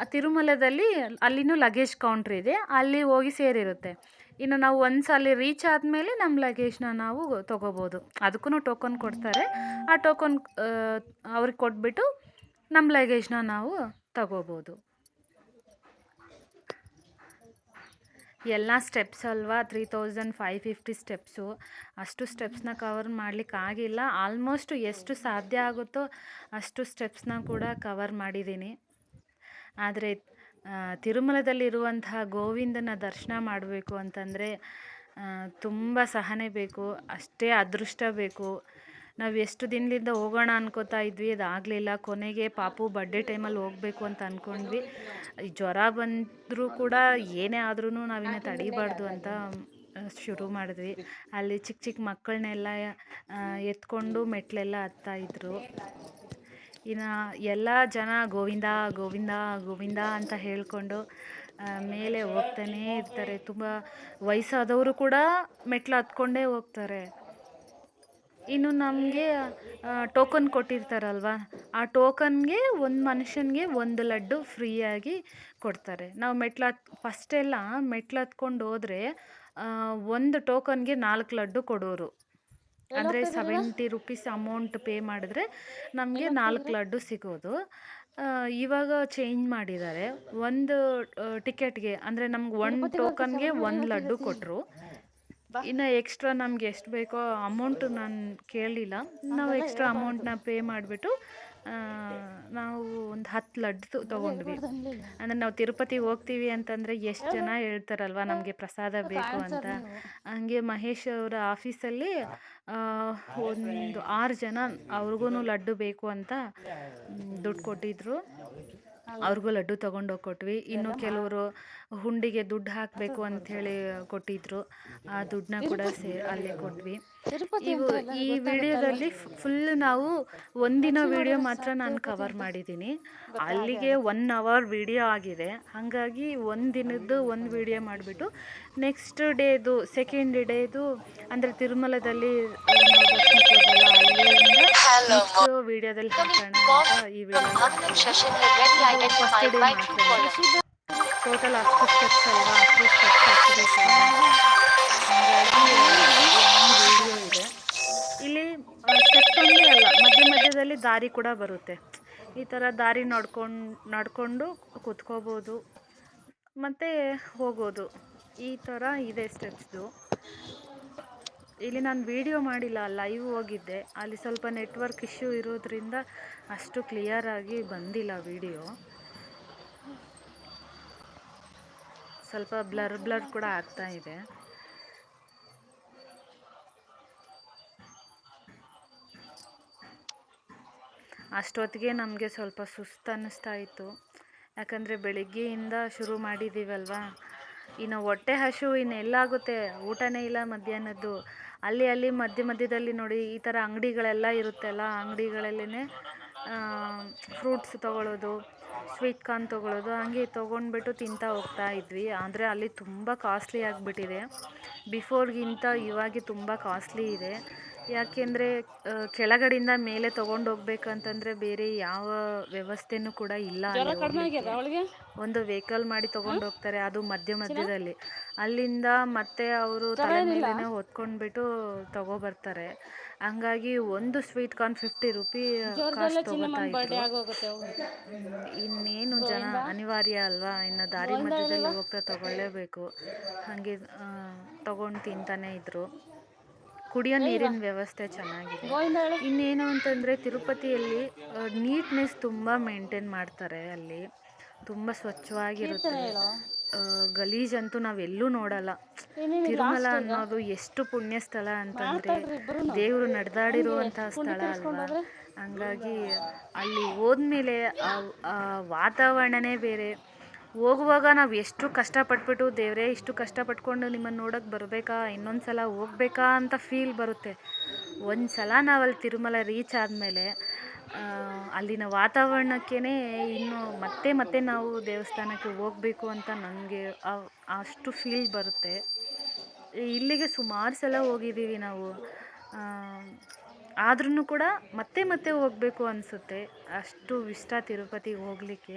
ಆ ತಿರುಮಲದಲ್ಲಿ ಅಲ್ಲಿನೂ ಲಗೇಜ್ ಕೌಂಟ್ರ್ ಇದೆ, ಅಲ್ಲಿ ಹೋಗಿ ಸೇರಿರುತ್ತೆ. ಇನ್ನು ನಾವು ಒಂದು ಸಲ ರೀಚ್ ಆದಮೇಲೆ ನಮ್ಮ ಲಗೇಜ್ನ ನಾವು ತೊಗೋಬೋದು. ಅದಕ್ಕೂ ಟೋಕನ್ ಕೊಡ್ತಾರೆ. ಆ ಟೋಕನ್ ಅವ್ರಿಗೆ ಕೊಟ್ಬಿಟ್ಟು ನಮ್ಮ ಲಗೇಜ್ನ ನಾವು ತಗೋಬೋದು. ಎಲ್ಲ ಸ್ಟೆಪ್ಸ್ ಅಲ್ವಾ, 3550 ಸ್ಟೆಪ್ಸು. ಅಷ್ಟು ಸ್ಟೆಪ್ಸ್ನ ಕವರ್ ಮಾಡಲಿಕ್ಕಾಗಿಲ್ಲ. ಆಲ್ಮೋಸ್ಟ್ ಎಷ್ಟು ಸಾಧ್ಯ ಆಗುತ್ತೋ ಅಷ್ಟು ಸ್ಟೆಪ್ಸ್ನ ಕೂಡ ಕವರ್ ಮಾಡಿದ್ದೀನಿ. ಆದರೆ ತಿರುಮಲದಲ್ಲಿರುವಂತಹ ಗೋವಿಂದನ ದರ್ಶನ ಮಾಡಬೇಕು ಅಂತಂದರೆ ತುಂಬ ಸಹನೆ ಬೇಕು, ಅಷ್ಟೇ ಅದೃಷ್ಟ ಬೇಕು. ನಾವು ಎಷ್ಟು ದಿನದಿಂದ ಹೋಗೋಣ ಅನ್ಕೋತಾ ಇದ್ವಿ, ಅದಾಗಲಿಲ್ಲ. ಕೊನೆಗೆ ಪಾಪು ಬರ್ಡೇ ಟೈಮಲ್ಲಿ ಹೋಗಬೇಕು ಅಂತ ಅಂದ್ಕೊಂಡ್ವಿ. ಜ್ವರ ಬಂದರೂ ಕೂಡ ಏನೇ ಆದ್ರೂ ನಾವಿನ್ನು ತಡಿಬಾರ್ದು ಅಂತ ಶುರು ಮಾಡಿದ್ವಿ. ಅಲ್ಲಿ ಚಿಕ್ಕ ಚಿಕ್ಕ ಮಕ್ಕಳನ್ನೆಲ್ಲ ಎತ್ಕೊಂಡು ಮೆಟ್ಲೆಲ್ಲ ಹತ್ತಾಯಿದ್ರು. ಇನ್ನು ಎಲ್ಲ ಜನ ಗೋವಿಂದ ಗೋವಿಂದ ಗೋವಿಂದ ಅಂತ ಹೇಳಿಕೊಂಡು ಮೇಲೆ ಹೋಗ್ತಾನೇ ಇರ್ತಾರೆ. ತುಂಬ ವಯಸ್ಸಾದವರು ಕೂಡ ಮೆಟ್ಲು ಹತ್ಕೊಂಡೇ ಹೋಗ್ತಾರೆ. ಇನ್ನು ನಮಗೆ ಟೋಕನ್ ಕೊಟ್ಟಿರ್ತಾರಲ್ವ, ಆ ಟೋಕನ್ಗೆ ಒಂದು ಮನುಷ್ಯನಿಗೆ ಒಂದು ಲಡ್ಡು ಫ್ರೀಯಾಗಿ ಕೊಡ್ತಾರೆ. ನಾವು ಫಸ್ಟೆಲ್ಲ ಮೆಟ್ಲು ಹತ್ಕೊಂಡು ಹೋದರೆ ಒಂದು ಟೋಕನ್ಗೆ 4 ಲಡ್ಡು ಕೊಡೋರು. ಅಂದರೆ 70 ರುಪೀಸ್ ಅಮೌಂಟ್ ಪೇ ಮಾಡಿದ್ರೆ ನಮಗೆ 4 ಲಡ್ಡು ಸಿಗೋದು. ಇವಾಗ ಚೇಂಜ್ ಮಾಡಿದ್ದಾರೆ. ಒಂದು ಟಿಕೆಟ್ಗೆ ಅಂದರೆ ನಮ್ಗೆ ಒಂದು ಟೋಕನ್ಗೆ 1 ಲಡ್ಡು ಕೊಟ್ಟರು. ಇನ್ನು ಎಕ್ಸ್ಟ್ರಾ ನಮ್ಗೆ ಎಷ್ಟು ಬೇಕೋ ಅಮೌಂಟು ನಾನು ಕೇಳಲಿಲ್ಲ. ನಾವು ಎಕ್ಸ್ಟ್ರಾ ಅಮೌಂಟನ್ನ ಪೇ ಮಾಡಿಬಿಟ್ಟು ನಾವು ಒಂದು 10 ಲಡ್ಡು ತೊಗೊಂಡ್ವಿ. ಅಂದರೆ ನಾವು ತಿರುಪತಿಗೆ ಹೋಗ್ತೀವಿ ಅಂತಂದರೆ ಎಷ್ಟು ಜನ ಹೇಳ್ತಾರಲ್ವ ನಮಗೆ ಪ್ರಸಾದ ಬೇಕು ಅಂತ. ಹಂಗೆ ಮಹೇಶ್ ಅವರ ಆಫೀಸಲ್ಲಿ ಒಂದು 6 ಜನ ಅವ್ರಿಗೂ ಲಡ್ಡು ಬೇಕು ಅಂತ ದುಡ್ಡು ಕೊಟ್ಟಿದ್ರು. ಅವ್ರಿಗೂ ಲಡ್ಡು ತೊಗೊಂಡೋಗಿ ಕೊಟ್ವಿ. ಇನ್ನು ಕೆಲವರು ಹುಂಡಿಗೆ ದುಡ್ಡು ಹಾಕಬೇಕು ಅಂಥೇಳಿ ಕೊಟ್ಟಿದ್ರು. ಆ ದುಡ್ಡನ್ನ ಕೂಡ ಅಲ್ಲೇ ಕೊಟ್ವಿ. ಈ ವಿಡಿಯೋದಲ್ಲಿ ಫುಲ್ ನಾವು ಒಂದಿನ ವಿಡಿಯೋ ಮಾತ್ರ ನಾನು ಕವರ್ ಮಾಡಿದ್ದೀನಿ. ಅಲ್ಲಿಗೆ 1 ಅವರ್ ವಿಡಿಯೋ ಆಗಿದೆ. ಹಾಗಾಗಿ ಒಂದಿನದ್ದು ಒಂದು ವಿಡಿಯೋ ಮಾಡಿಬಿಟ್ಟು ನೆಕ್ಸ್ಟ್ ಡೇದು ಸೆಕೆಂಡ್ ಡೇದು ಅಂದರೆ ತಿರುಮಲದಲ್ಲಿ ನೆಕ್ಸ್ಟ್ ವಿಡಿಯೋದಲ್ಲಿ ಹಾಕೋಣ ಅಂತ ಈ ವಿಡಿಯೋ. ಫಸ್ಟ್ ಡೇ ಮಾತ್ರ ಟೋಟಲ್ 10 ಸ್ಟೆಪ್ಸ್ ಅಲ್ವಾ, 10 ಸ್ಟೆಪ್ಸ್ ಹತ್ತಬೇಕು. ಹಾಗಾಗಿ ಲಾಂಗ್ ವಿಡಿಯೋ ಇದೆ. ಇಲ್ಲಿ ಸ್ಟೆಪ್ಸ್ ಒಂದೇ ಅಲ್ಲ, ಮಧ್ಯದಲ್ಲಿ ದಾರಿ ಕೂಡ ಬರುತ್ತೆ. ಈ ಥರ ದಾರಿ ನಡ್ಕೊಂಡು ಕೂತ್ಕೋಬೋದು ಮತ್ತು ಹೋಗೋದು. ಈ ಥರ ಇದೆ ಸ್ಟೆಪ್ಸ್ದು. ಇಲ್ಲಿ ನಾನು ವಿಡಿಯೋ ಮಾಡಿಲ್ಲ, ಲೈವ್ ಹೋಗಿದ್ದೆ. ಅಲ್ಲಿ ಸ್ವಲ್ಪ ನೆಟ್ವರ್ಕ್ ಇಶ್ಯೂ ಇರೋದ್ರಿಂದ ಅಷ್ಟು ಕ್ಲಿಯರಾಗಿ ಬಂದಿಲ್ಲ ವಿಡಿಯೋ. ಸ್ವಲ್ಪ ಬ್ಲರ್ ಕೂಡ ಆಗ್ತಾ ಇದೆ. ಅಷ್ಟೊತ್ತಿಗೆ ನಮಗೆ ಸ್ವಲ್ಪ ಸುಸ್ತು ಅನ್ನಿಸ್ತಾ ಇತ್ತು. ಯಾಕಂದರೆ ಬೆಳಿಗ್ಗೆಯಿಂದ ಶುರು ಮಾಡಿದ್ದೀವಲ್ವ, ಇನ್ನು ಹೊಟ್ಟೆ ಹಸಿವು ಇನ್ನೆಲ್ಲಾಗುತ್ತೆ, ಊಟನೇ ಇಲ್ಲ ಮಧ್ಯಾಹ್ನದ್ದು. ಅಲ್ಲಿ ಮಧ್ಯದಲ್ಲಿ ನೋಡಿ ಈ ಥರ ಅಂಗಡಿಗಳೆಲ್ಲ ಇರುತ್ತಲ್ಲ, ಅಂಗಡಿಗಳಲ್ಲೇ ಫ್ರೂಟ್ಸ್ ತೊಗೊಳ್ಳೋದು, ಸ್ವೀಟ್ ಕಾರ್ನ್ ತೊಗೊಳ್ಳೋದು, ಹಂಗೆ ತೊಗೊಂಡ್ಬಿಟ್ಟು ತಿಂತಾ ಹೋಗ್ತಾ ಇದ್ವಿ. ಆದರೆ ಅಲ್ಲಿ ತುಂಬ ಕಾಸ್ಟ್ಲಿ ಆಗಿಬಿಟ್ಟಿದೆ. ಬಿಫೋರ್ಗಿಂತ ಇವಾಗ ತುಂಬ ಕಾಸ್ಟ್ಲಿ ಇದೆ. ಯಾಕೆಂದರೆ ಕೆಳಗಡೆಯಿಂದ ಮೇಲೆ ತೊಗೊಂಡೋಗ್ಬೇಕಂತಂದರೆ ಬೇರೆ ಯಾವ ವ್ಯವಸ್ಥೆನೂ ಕೂಡ ಇಲ್ಲ. ಒಂದು ವೆಹಿಕಲ್ ಮಾಡಿ ತೊಗೊಂಡೋಗ್ತಾರೆ, ಅದು ಮಧ್ಯದಲ್ಲಿ. ಅಲ್ಲಿಂದ ಮತ್ತೆ ಅವರು ತಲೆ ಮೇಲೆನೇ ಹೊತ್ಕೊಂಡ್ಬಿಟ್ಟು ತೊಗೊಬರ್ತಾರೆ. ಹಂಗಾಗಿ ಒಂದು ಸ್ವೀಟ್ ಕಾರ್ನ್ 50 ರೂಪಿ ಕಾಸ್ಟ್ ತೊಗೋತಾ ಇದ್ರು. ಇನ್ನೇನು ಜನ ಅನಿವಾರ್ಯ ಅಲ್ವಾ, ಇನ್ನು ದಾರಿ ಮಧ್ಯದಲ್ಲಿ ಹೋಗ್ತಾ ತೊಗೊಳ್ಳೇಬೇಕು. ಹಾಗೆ ತೊಗೊಂಡು ತಿಂತಾನೆ ಇದ್ರು. ಕುಡಿಯೋ ನೀರಿನ ವ್ಯವಸ್ಥೆ ಚೆನ್ನಾಗಿದೆ. ಇನ್ನೇನು ಅಂತಂದರೆ ತಿರುಪತಿಯಲ್ಲಿ ನೀಟ್ನೆಸ್ ತುಂಬ ಮೇಂಟೈನ್ ಮಾಡ್ತಾರೆ. ಅಲ್ಲಿ ತುಂಬ ಸ್ವಚ್ಛವಾಗಿರುತ್ತೆ. ಗಲೀಜಂತೂ ನಾವೆಲ್ಲೂ ನೋಡಲ್ಲ. ತಿರುಮಲ ಅನ್ನೋದು ಎಷ್ಟು ಪುಣ್ಯ ಸ್ಥಳ ಅಂತಂದರೆ ದೇವರು ನಡೆದಾಡಿರುವಂಥ ಸ್ಥಳ ಅಲ್ವಾ. ಹಂಗಾಗಿ ಅಲ್ಲಿ ಹೋದ್ಮೇಲೆ ಆ ವಾತಾವರಣನೇ ಬೇರೆ. ಹೋಗುವಾಗ ನಾವು ಎಷ್ಟು ಕಷ್ಟಪಟ್ಬಿಟ್ಟು ದೇವರೇ ಇಷ್ಟು ಕಷ್ಟಪಟ್ಕೊಂಡು ನಿಮ್ಮನ್ನು ನೋಡೋಕ್ಕೆ ಬರಬೇಕಾ, ಇನ್ನೊಂದು ಸಲ ಹೋಗ್ಬೇಕಾ ಅಂತ ಫೀಲ್ ಬರುತ್ತೆ. ಒಂದು ಸಲ ನಾವು ಅಲ್ಲಿ ತಿರುಮಲ ರೀಚ್ ಆದಮೇಲೆ ಅಲ್ಲಿನ ವಾತಾವರಣಕ್ಕೇ ಇನ್ನು ಮತ್ತೆ ನಾವು ದೇವಸ್ಥಾನಕ್ಕೆ ಹೋಗಬೇಕು ಅಂತ ನನಗೆ ಅಷ್ಟು ಫೀಲ್ ಬರುತ್ತೆ. ಇಲ್ಲಿಗೆ ಸುಮಾರು ಸಲ ಹೋಗಿದ್ದೀವಿ ನಾವು, ಆದ್ರೂ ಕೂಡ ಮತ್ತೆ ಹೋಗಬೇಕು ಅನಿಸುತ್ತೆ. ಅಷ್ಟು ಇಷ್ಟ ತಿರುಪತಿಗೆ ಹೋಗಲಿಕ್ಕೆ.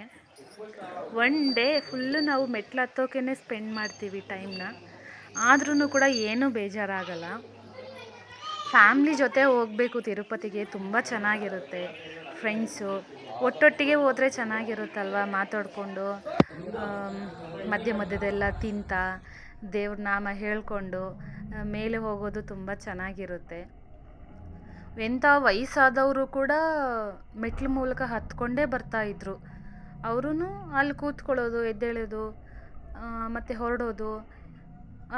1 ಡೇ ಫುಲ್ಲು ನಾವು ಮೆಟ್ಲು ಹತ್ತೋಕೆ ಸ್ಪೆಂಡ್ ಮಾಡ್ತೀವಿ ಟೈಮ್ನ. ಆದ್ರೂ ಕೂಡ ಏನೂ ಬೇಜಾರಾಗಲ್ಲ. ಫ್ಯಾಮ್ಲಿ ಜೊತೆ ಹೋಗಬೇಕು ತಿರುಪತಿಗೆ, ತುಂಬ ಚೆನ್ನಾಗಿರುತ್ತೆ. ಫ್ರೆಂಡ್ಸು ಒಟ್ಟೊಟ್ಟಿಗೆ ಹೋದರೆ ಚೆನ್ನಾಗಿರುತ್ತಲ್ವ, ಮಾತಾಡಿಕೊಂಡು ಮಧ್ಯದೆಲ್ಲ ತಿಂತ ದೇವ್ರ ನಾಮ ಹೇಳ್ಕೊಂಡು ಮೇಲೆ ಹೋಗೋದು ತುಂಬ ಚೆನ್ನಾಗಿರುತ್ತೆ. ಎಂಥ ವಯಸ್ಸಾದವರು ಕೂಡ ಮೆಟ್ಲು ಮೂಲಕ ಹತ್ಕೊಂಡೇ ಬರ್ತಾಯಿದ್ರು. ಅವರೂ ಅಲ್ಲಿ ಕೂತ್ಕೊಳ್ಳೋದು, ಎದ್ದೇಳೋದು ಮತ್ತು ಹೊರಡೋದು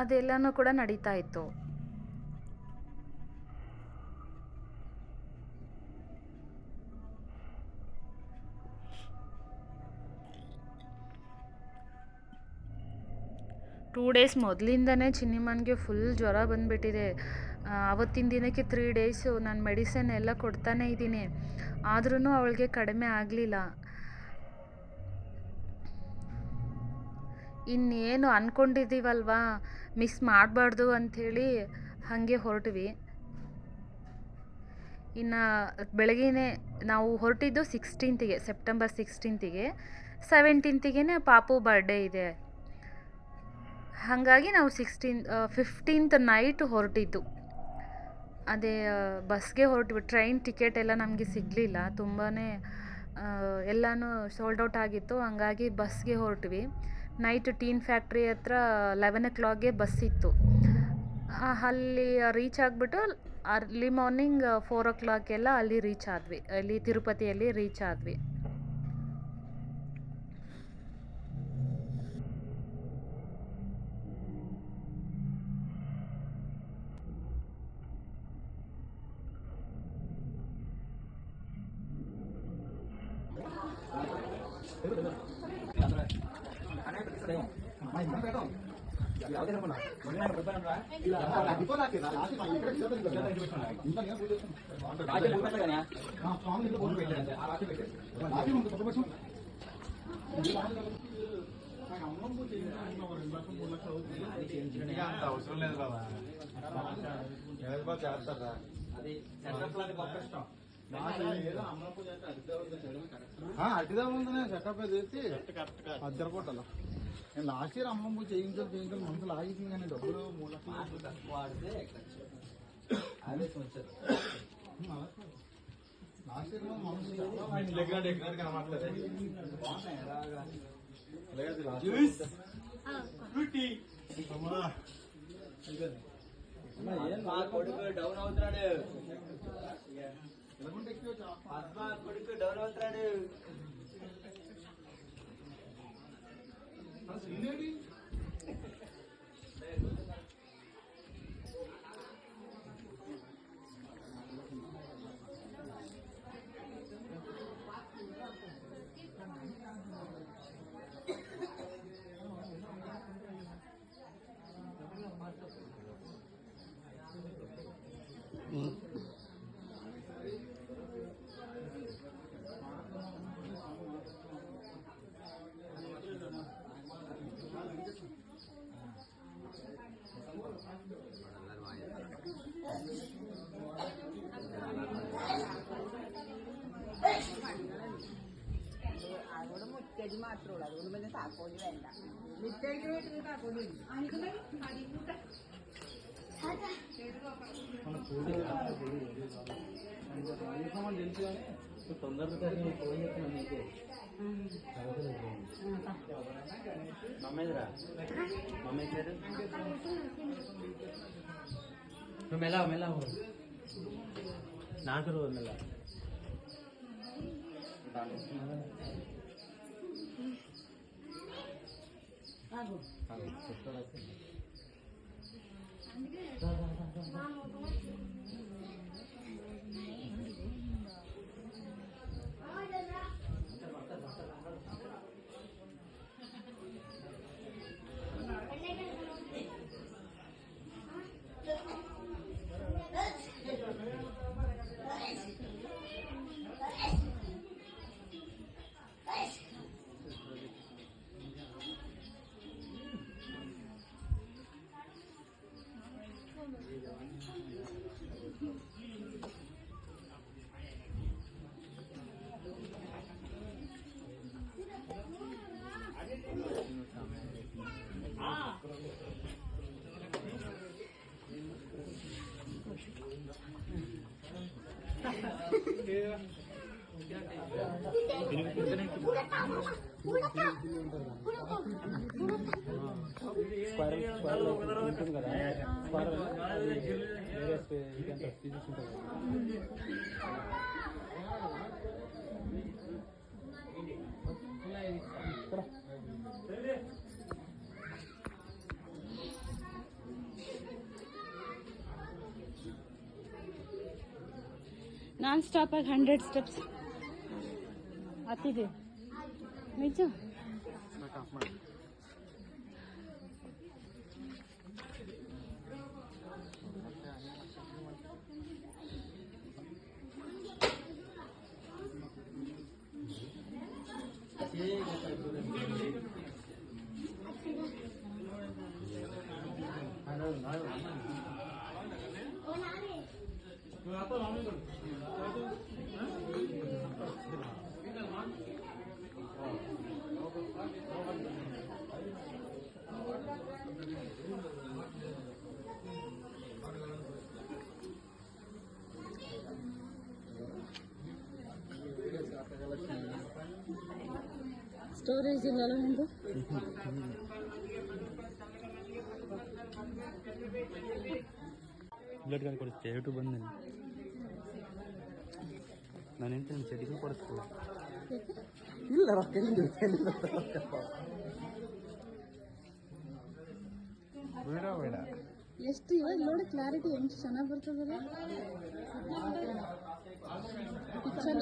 ಅದೆಲ್ಲನೂ ಕೂಡ ನಡೀತಾ ಇತ್ತು. ಟೂ ಡೇಸ್ ಮೊದಲಿಂದನೇ ಚಿನ್ನಿಮ್ಮನಿಗೆ ಫುಲ್ ಜ್ವರ ಬಂದುಬಿಟ್ಟಿದೆ. ಆವತ್ತಿನ ದಿನಕ್ಕೆ 3 ಡೇಸು ನಾನು ಮೆಡಿಸಿನ್ ಎಲ್ಲ ಕೊಡ್ತಾನೇ ಇದ್ದೀನಿ. ಆದ್ರೂ ಅವಳಿಗೆ ಕಡಿಮೆ ಆಗಲಿಲ್ಲ. ಇನ್ನೇನು ಅಂದ್ಕೊಂಡಿದ್ದೀವಲ್ವಾ, ಮಿಸ್ ಮಾಡಬಾರ್ದು ಅಂಥೇಳಿ ಹಾಗೆ ಹೊರಟ್ವಿ. ಇನ್ನು ಬೆಳಗ್ಗೆನೇ ನಾವು ಹೊರಟಿದ್ದು 16ಗೆ, ಸೆಪ್ಟೆಂಬರ್ 16ಗೆ. 17ಗೆ ಪಾಪು ಬರ್ಡೇ ಇದೆ. ಹಾಗಾಗಿ ನಾವು 15th ನೈಟ್ ಹೊರಟಿದ್ದು. ಅದೇ ಬಸ್ಗೆ ಹೊರಟ್ವಿ. ಟ್ರೈನ್ ಟಿಕೆಟ್ ಎಲ್ಲ ನಮಗೆ ಸಿಗಲಿಲ್ಲ, ತುಂಬಾ ಎಲ್ಲನೂ ಸೋಲ್ಡ್ ಔಟ್ ಆಗಿತ್ತು. ಹಂಗಾಗಿ ಬಸ್ಗೆ ಹೊರಟ್ವಿ. ನೈಟ್ ಟೀನ್ ಫ್ಯಾಕ್ಟ್ರಿ ಹತ್ರ 11 o'clockಗೆ ಬಸ್ ಇತ್ತು. ಅಲ್ಲಿ ರೀಚ್ ಆಗಿಬಿಟ್ಟು ಅರ್ಲಿ ಮಾರ್ನಿಂಗ್ 4 o'clock ಎಲ್ಲ ಅಲ್ಲಿ ರೀಚ್ ಆದ್ವಿ. ಅಲ್ಲಿ ತಿರುಪತಿಯಲ್ಲಿ ರೀಚ್ ಆದ್ವಿ. అవసరం లేదు బాబా, చేస్తారా అది అట్టిదా ముందునే సెటప్ చేసి అద్దరు కొట్టాల. నేను లాస్ట్ ఇయర్ అమ్మమ్మ చేయించాలి మనసులు ఆగింది కానీ డబ్బులు 3 లక్షలు వాడితే లాస్ట్ ఇయర్ మనసు కనబడలేదు. మా కొడుకు డౌన్ అవుతున్నాడు, కొడుకు డౌన్ అవుతున్నాడు. മുറ്റടി മാത്രമേ ഉള്ളൂ, അതുകൊണ്ട് പിന്നെ താക്കോല് വേണ്ട. മുറ്റായിട്ട് വീട്ടിൽ താക്കോല് తొందరగా ఫోన్ చేస్తున్నా నీకే మమ్మేదిరా మమ్మీ పేరు నువ్వు మెలా మెలా నాకు రోజు మెలా ఉంటుంది కదా ఫిజిక్స్ ఉంటుంది. ನಾನ್ ಸ್ಟಾಪ್ ಆಗಿ 100 ಸ್ಟೆಪ್ಸ್ ಹತ್ತಿದೆ ನಿಜ. Kenapa ಸ್ಟೋರೇಜ್ ಇಲ್ಲಲ್ಲ ನಿಂದು? ಬ್ಲಡ್ ಕಾರ್ಡ್ ಕೊಡಿಸ್ತೆ ಯೂಟ್ಯೂಬ್ ಬಂದು ನಾನು ಎಂತ ಸೆಟಿಂಗ್ ಕೊಡಿಸ್ತೀನಿ. ಇಲ್ಲ ರೊಕ್ಕ ಬೇಡ ಬೇಡ. ಎಷ್ಟು ಇವಾಗ ನೋಡಿ ಕ್ಲಾರಿಟಿ ಹೆಂಗೆ ಚೆನ್ನಾಗಿ ಬರ್ತದಲ್ಲ ಪಿಕ್ಚರ್.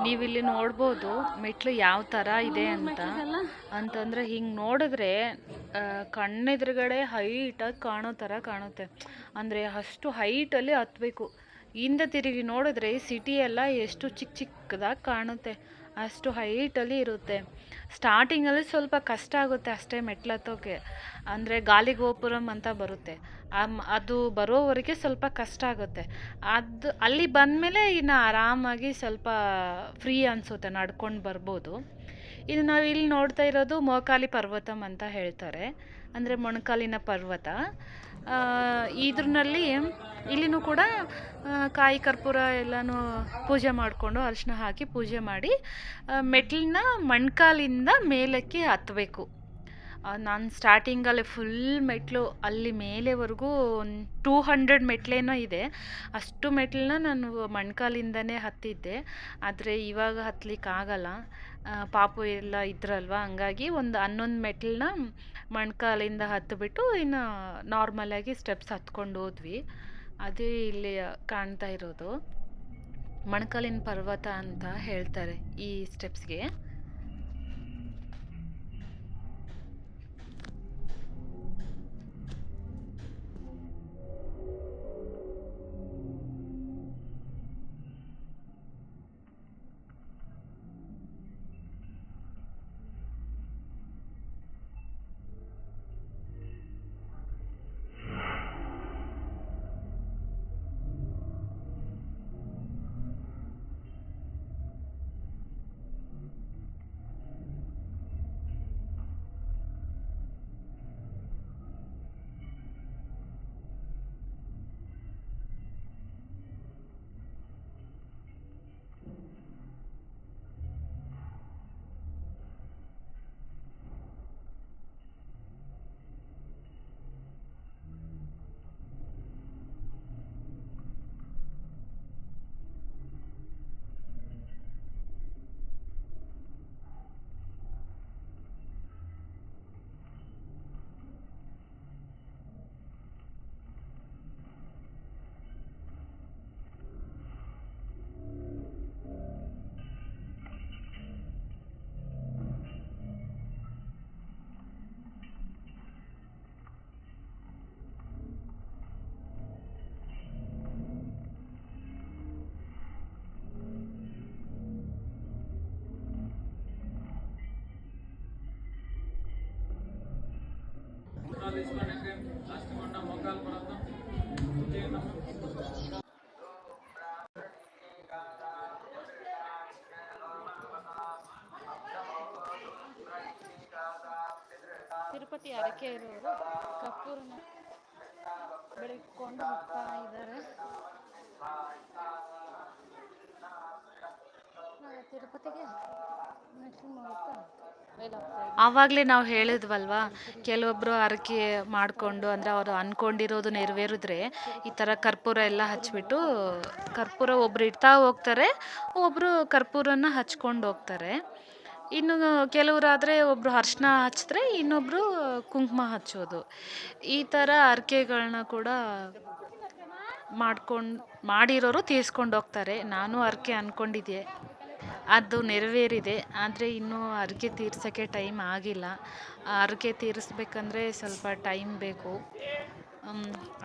ನೀವಿಲ್ಲಿ ನೋಡ್ಬೋದು ಮೆಟ್ಲು ಯಾವ ಥರ ಇದೆ ಅಂತಂದರೆ ಹಿಂಗೆ ನೋಡಿದ್ರೆ ಕಣ್ಣೆದುರುಗಡೆ ಹೈಟಾಗಿ ಕಾಣೋ ಥರ ಕಾಣುತ್ತೆ. ಅಂದರೆ ಅಷ್ಟು ಹೈಟಲ್ಲಿ ಹತ್ತಬೇಕು. ಹಿಂದೆ ತಿರುಗಿ ನೋಡಿದ್ರೆ ಸಿಟಿ ಎಲ್ಲ ಎಷ್ಟು ಚಿಕ್ಕ ಚಿಕ್ಕದಾಗಿ ಕಾಣುತ್ತೆ, ಅಷ್ಟು ಹೈಟಲ್ಲಿ ಇರುತ್ತೆ. ಸ್ಟಾರ್ಟಿಂಗಲ್ಲಿ ಸ್ವಲ್ಪ ಕಷ್ಟ ಆಗುತ್ತೆ ಅಷ್ಟೇ ಮೆಟ್ಲು ಹತ್ತೋಕ್ಕೆ. ಅಂದರೆ ಗಾಲಿಗೋಪುರಂ ಅಂತ ಬರುತ್ತೆ, ಅದು ಬರೋವರೆಗೆ ಸ್ವಲ್ಪ ಕಷ್ಟ ಆಗುತ್ತೆ. ಅದು ಅಲ್ಲಿ ಬಂದಮೇಲೆ ಇನ್ನು ಆರಾಮಾಗಿ ಸ್ವಲ್ಪ ಫ್ರೀ ಅನಿಸುತ್ತೆ, ನಡ್ಕೊಂಡು ಬರ್ಬೋದು. ಇದು ನಾವು ಇಲ್ಲಿ ನೋಡ್ತಾ ಇರೋದು ಮೋಕಾಲಿ ಪರ್ವತಂ ಅಂತ ಹೇಳ್ತಾರೆ, ಅಂದರೆ ಮೊಣಕಾಲಿನ ಪರ್ವತ. ಇದ್ರಲ್ಲಿ ಇಲ್ಲಿನೂ ಕೂಡ ಕಾಯಿ ಕರ್ಪೂರ ಎಲ್ಲನೂ ಪೂಜೆ ಮಾಡಿಕೊಂಡು ಅರಿಶಿನ ಹಾಕಿ ಪೂಜೆ ಮಾಡಿ ಮೆಟ್ಲನ್ನ ಮೊಣಕಾಲಿಂದ ಮೇಲಕ್ಕೆ ಹತ್ತಬೇಕು. ನಾನು ಸ್ಟಾರ್ಟಿಂಗಲ್ಲಿ ಫುಲ್ ಮೆಟ್ಲು ಅಲ್ಲಿ ಮೇಲೆವರೆಗೂ 200 ಮೆಟ್ಲೇನೋ ಇದೆ. ಅಷ್ಟು ಮೆಟ್ಲನ್ನ ನಾನು ಮೊಣಕಾಲಿಂದನೇ ಹತ್ತಿದ್ದೆ. ಆದರೆ ಇವಾಗ ಹತ್ತಲಿಕ್ಕಾಗಲ್ಲ, ಪಾಪು ಎಲ್ಲ ಇದ್ರಲ್ವ, ಹಂಗಾಗಿ ಒಂದು 11 ಮೆಟ್ಲನ್ನ ಮೊಣಕಾಲಿಂದ ಹತ್ತಿಬಿಟ್ಟು ಇನ್ನು ನಾರ್ಮಲಾಗಿ ಸ್ಟೆಪ್ಸ್ ಹತ್ಕೊಂಡು ಹೋದ್ವಿ. ಅದೇ ಇಲ್ಲಿ ಕಾಣ್ತಾ ಇರೋದು ಮೊಣಕಾಲಿನ ಪರ್ವತ ಅಂತ ಹೇಳ್ತಾರೆ ಈ ಸ್ಟೆಪ್ಸ್ಗೆ. ತಿರುಪತಿ ಅರಕೆ ಇರೋರು ಕಪ್ಪೂರನ್ನ ಬೆಳಕೊಂಡು ಹೋಗ್ತಾ ಇದ್ದಾರೆ. ತಿರುಪತಿಗೆ ಆವಾಗಲೇ ನಾವು ಹೇಳಿದ್ವಲ್ವಾ, ಕೆಲವೊಬ್ಬರು ಹರಕೆ ಮಾಡಿಕೊಂಡು ಅಂದರೆ ಅವರು ಅಂದ್ಕೊಂಡಿರೋದು ನೆರವೇರಿದ್ರೆ ಈ ಥರ ಕರ್ಪೂರ ಎಲ್ಲ ಹಚ್ಬಿಟ್ಟು, ಕರ್ಪೂರ ಒಬ್ರು ಇಡ್ತಾ ಹೋಗ್ತಾರೆ, ಒಬ್ಬರು ಕರ್ಪೂರನ ಹಚ್ಕೊಂಡು ಹೋಗ್ತಾರೆ. ಇನ್ನು ಕೆಲವರಾದರೆ ಒಬ್ಬರು ಅರಿಶಿನ ಹಚ್ಚಿದ್ರೆ ಇನ್ನೊಬ್ಬರು ಕುಂಕುಮ ಹಚ್ಚೋದು. ಈ ಥರ ಹರಕೆಗಳನ್ನ ಕೂಡ ಮಾಡಿರೋರು ತೀರಿಸ್ಕೊಂಡು ಹೋಗ್ತಾರೆ. ನಾನು ಹರಕೆ ಅಂದ್ಕೊಂಡಿದ್ದೆ, ಅದು ನೆರವೇರಿದೆ. ಆದರೆ ಇನ್ನೂ ಹರಕೆ ತೀರ್ಸೋಕ್ಕೆ ಟೈಮ್ ಆಗಿಲ್ಲ. ಹರಕೆ ತೀರಿಸ್ಬೇಕಂದ್ರೆ ಸ್ವಲ್ಪ ಟೈಮ್ ಬೇಕು.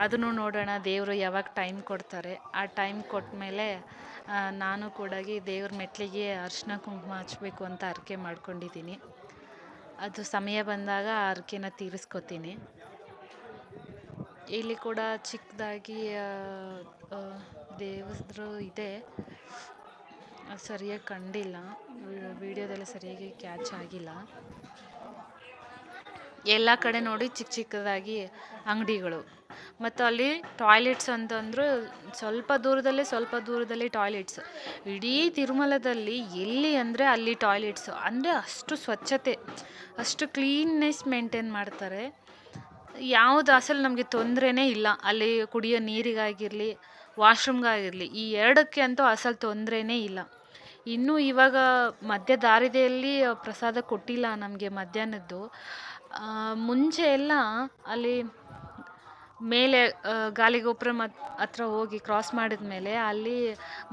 ಅದನ್ನು ನೋಡೋಣ, ದೇವರು ಯಾವಾಗ ಟೈಮ್ ಕೊಡ್ತಾರೆ. ಆ ಟೈಮ್ ಕೊಟ್ಟ ಮೇಲೆ ನಾನು ಕೂಡ ದೇವ್ರ ಮೆಟ್ಲಿಗೆ ಅರಿಶಿನ ಕುಂಕುಮ ಹಚ್ಚಬೇಕು ಅಂತ ಹರಕೆ ಮಾಡ್ಕೊಂಡಿದ್ದೀನಿ. ಅದು ಸಮಯ ಬಂದಾಗ ಆ ಹರಕೆನ ತೀರಿಸ್ಕೊತೀನಿ. ಇಲ್ಲಿ ಕೂಡ ಚಿಕ್ಕದಾಗಿ ದೇವರು ಇದೆ, ಅದು ಸರಿಯಾಗಿ ಕಂಡಿಲ್ಲ, ವಿಡಿಯೋದಲ್ಲಿ ಸರಿಯಾಗಿ ಕ್ಯಾಚ್ ಆಗಿಲ್ಲ. ಎಲ್ಲ ಕಡೆ ನೋಡಿ ಚಿಕ್ಕ ಚಿಕ್ಕದಾಗಿ ಅಂಗಡಿಗಳು, ಮತ್ತು ಅಲ್ಲಿ ಟಾಯ್ಲೆಟ್ಸ್ ಅಂತಂದ್ರು ಸ್ವಲ್ಪ ದೂರದಲ್ಲಿ ಟಾಯ್ಲೆಟ್ಸ್. ಇಡೀ ತಿರುಮಲದಲ್ಲಿ ಎಲ್ಲಿ ಅಂದರೆ ಅಲ್ಲಿ ಟಾಯ್ಲೆಟ್ಸು, ಅಂದರೆ ಅಷ್ಟು ಸ್ವಚ್ಛತೆ, ಅಷ್ಟು ಕ್ಲೀನ್ನೆಸ್ ಮೇಂಟೈನ್ ಮಾಡ್ತಾರೆ. ಯಾವುದು ಅಸಲು ನಮಗೆ ತೊಂದರೆನೇ ಇಲ್ಲ ಅಲ್ಲಿ, ಕುಡಿಯೋ ನೀರಿಗಾಗಿರಲಿ ವಾಶ್ರೂಮ್ಗಾಗಿರಲಿ, ಈ ಎರಡಕ್ಕೆ ಅಂತೂ ಅಸಲು ತೊಂದರೆನೇ ಇಲ್ಲ. ಇನ್ನೂ ಇವಾಗ ಮಧ್ಯ ದಾರಿಯಲ್ಲಿ ಪ್ರಸಾದ ಕೊಟ್ಟಿಲ್ಲ ನಮಗೆ ಮಧ್ಯಾಹ್ನದ್ದು. ಮುಂಚೆ ಎಲ್ಲ ಅಲ್ಲಿ ಮೇಲೆ ಗಾಲಿಗೋಪುರ ಹತ್ರ ಹೋಗಿ ಕ್ರಾಸ್ ಮಾಡಿದ ಮೇಲೆ ಅಲ್ಲಿ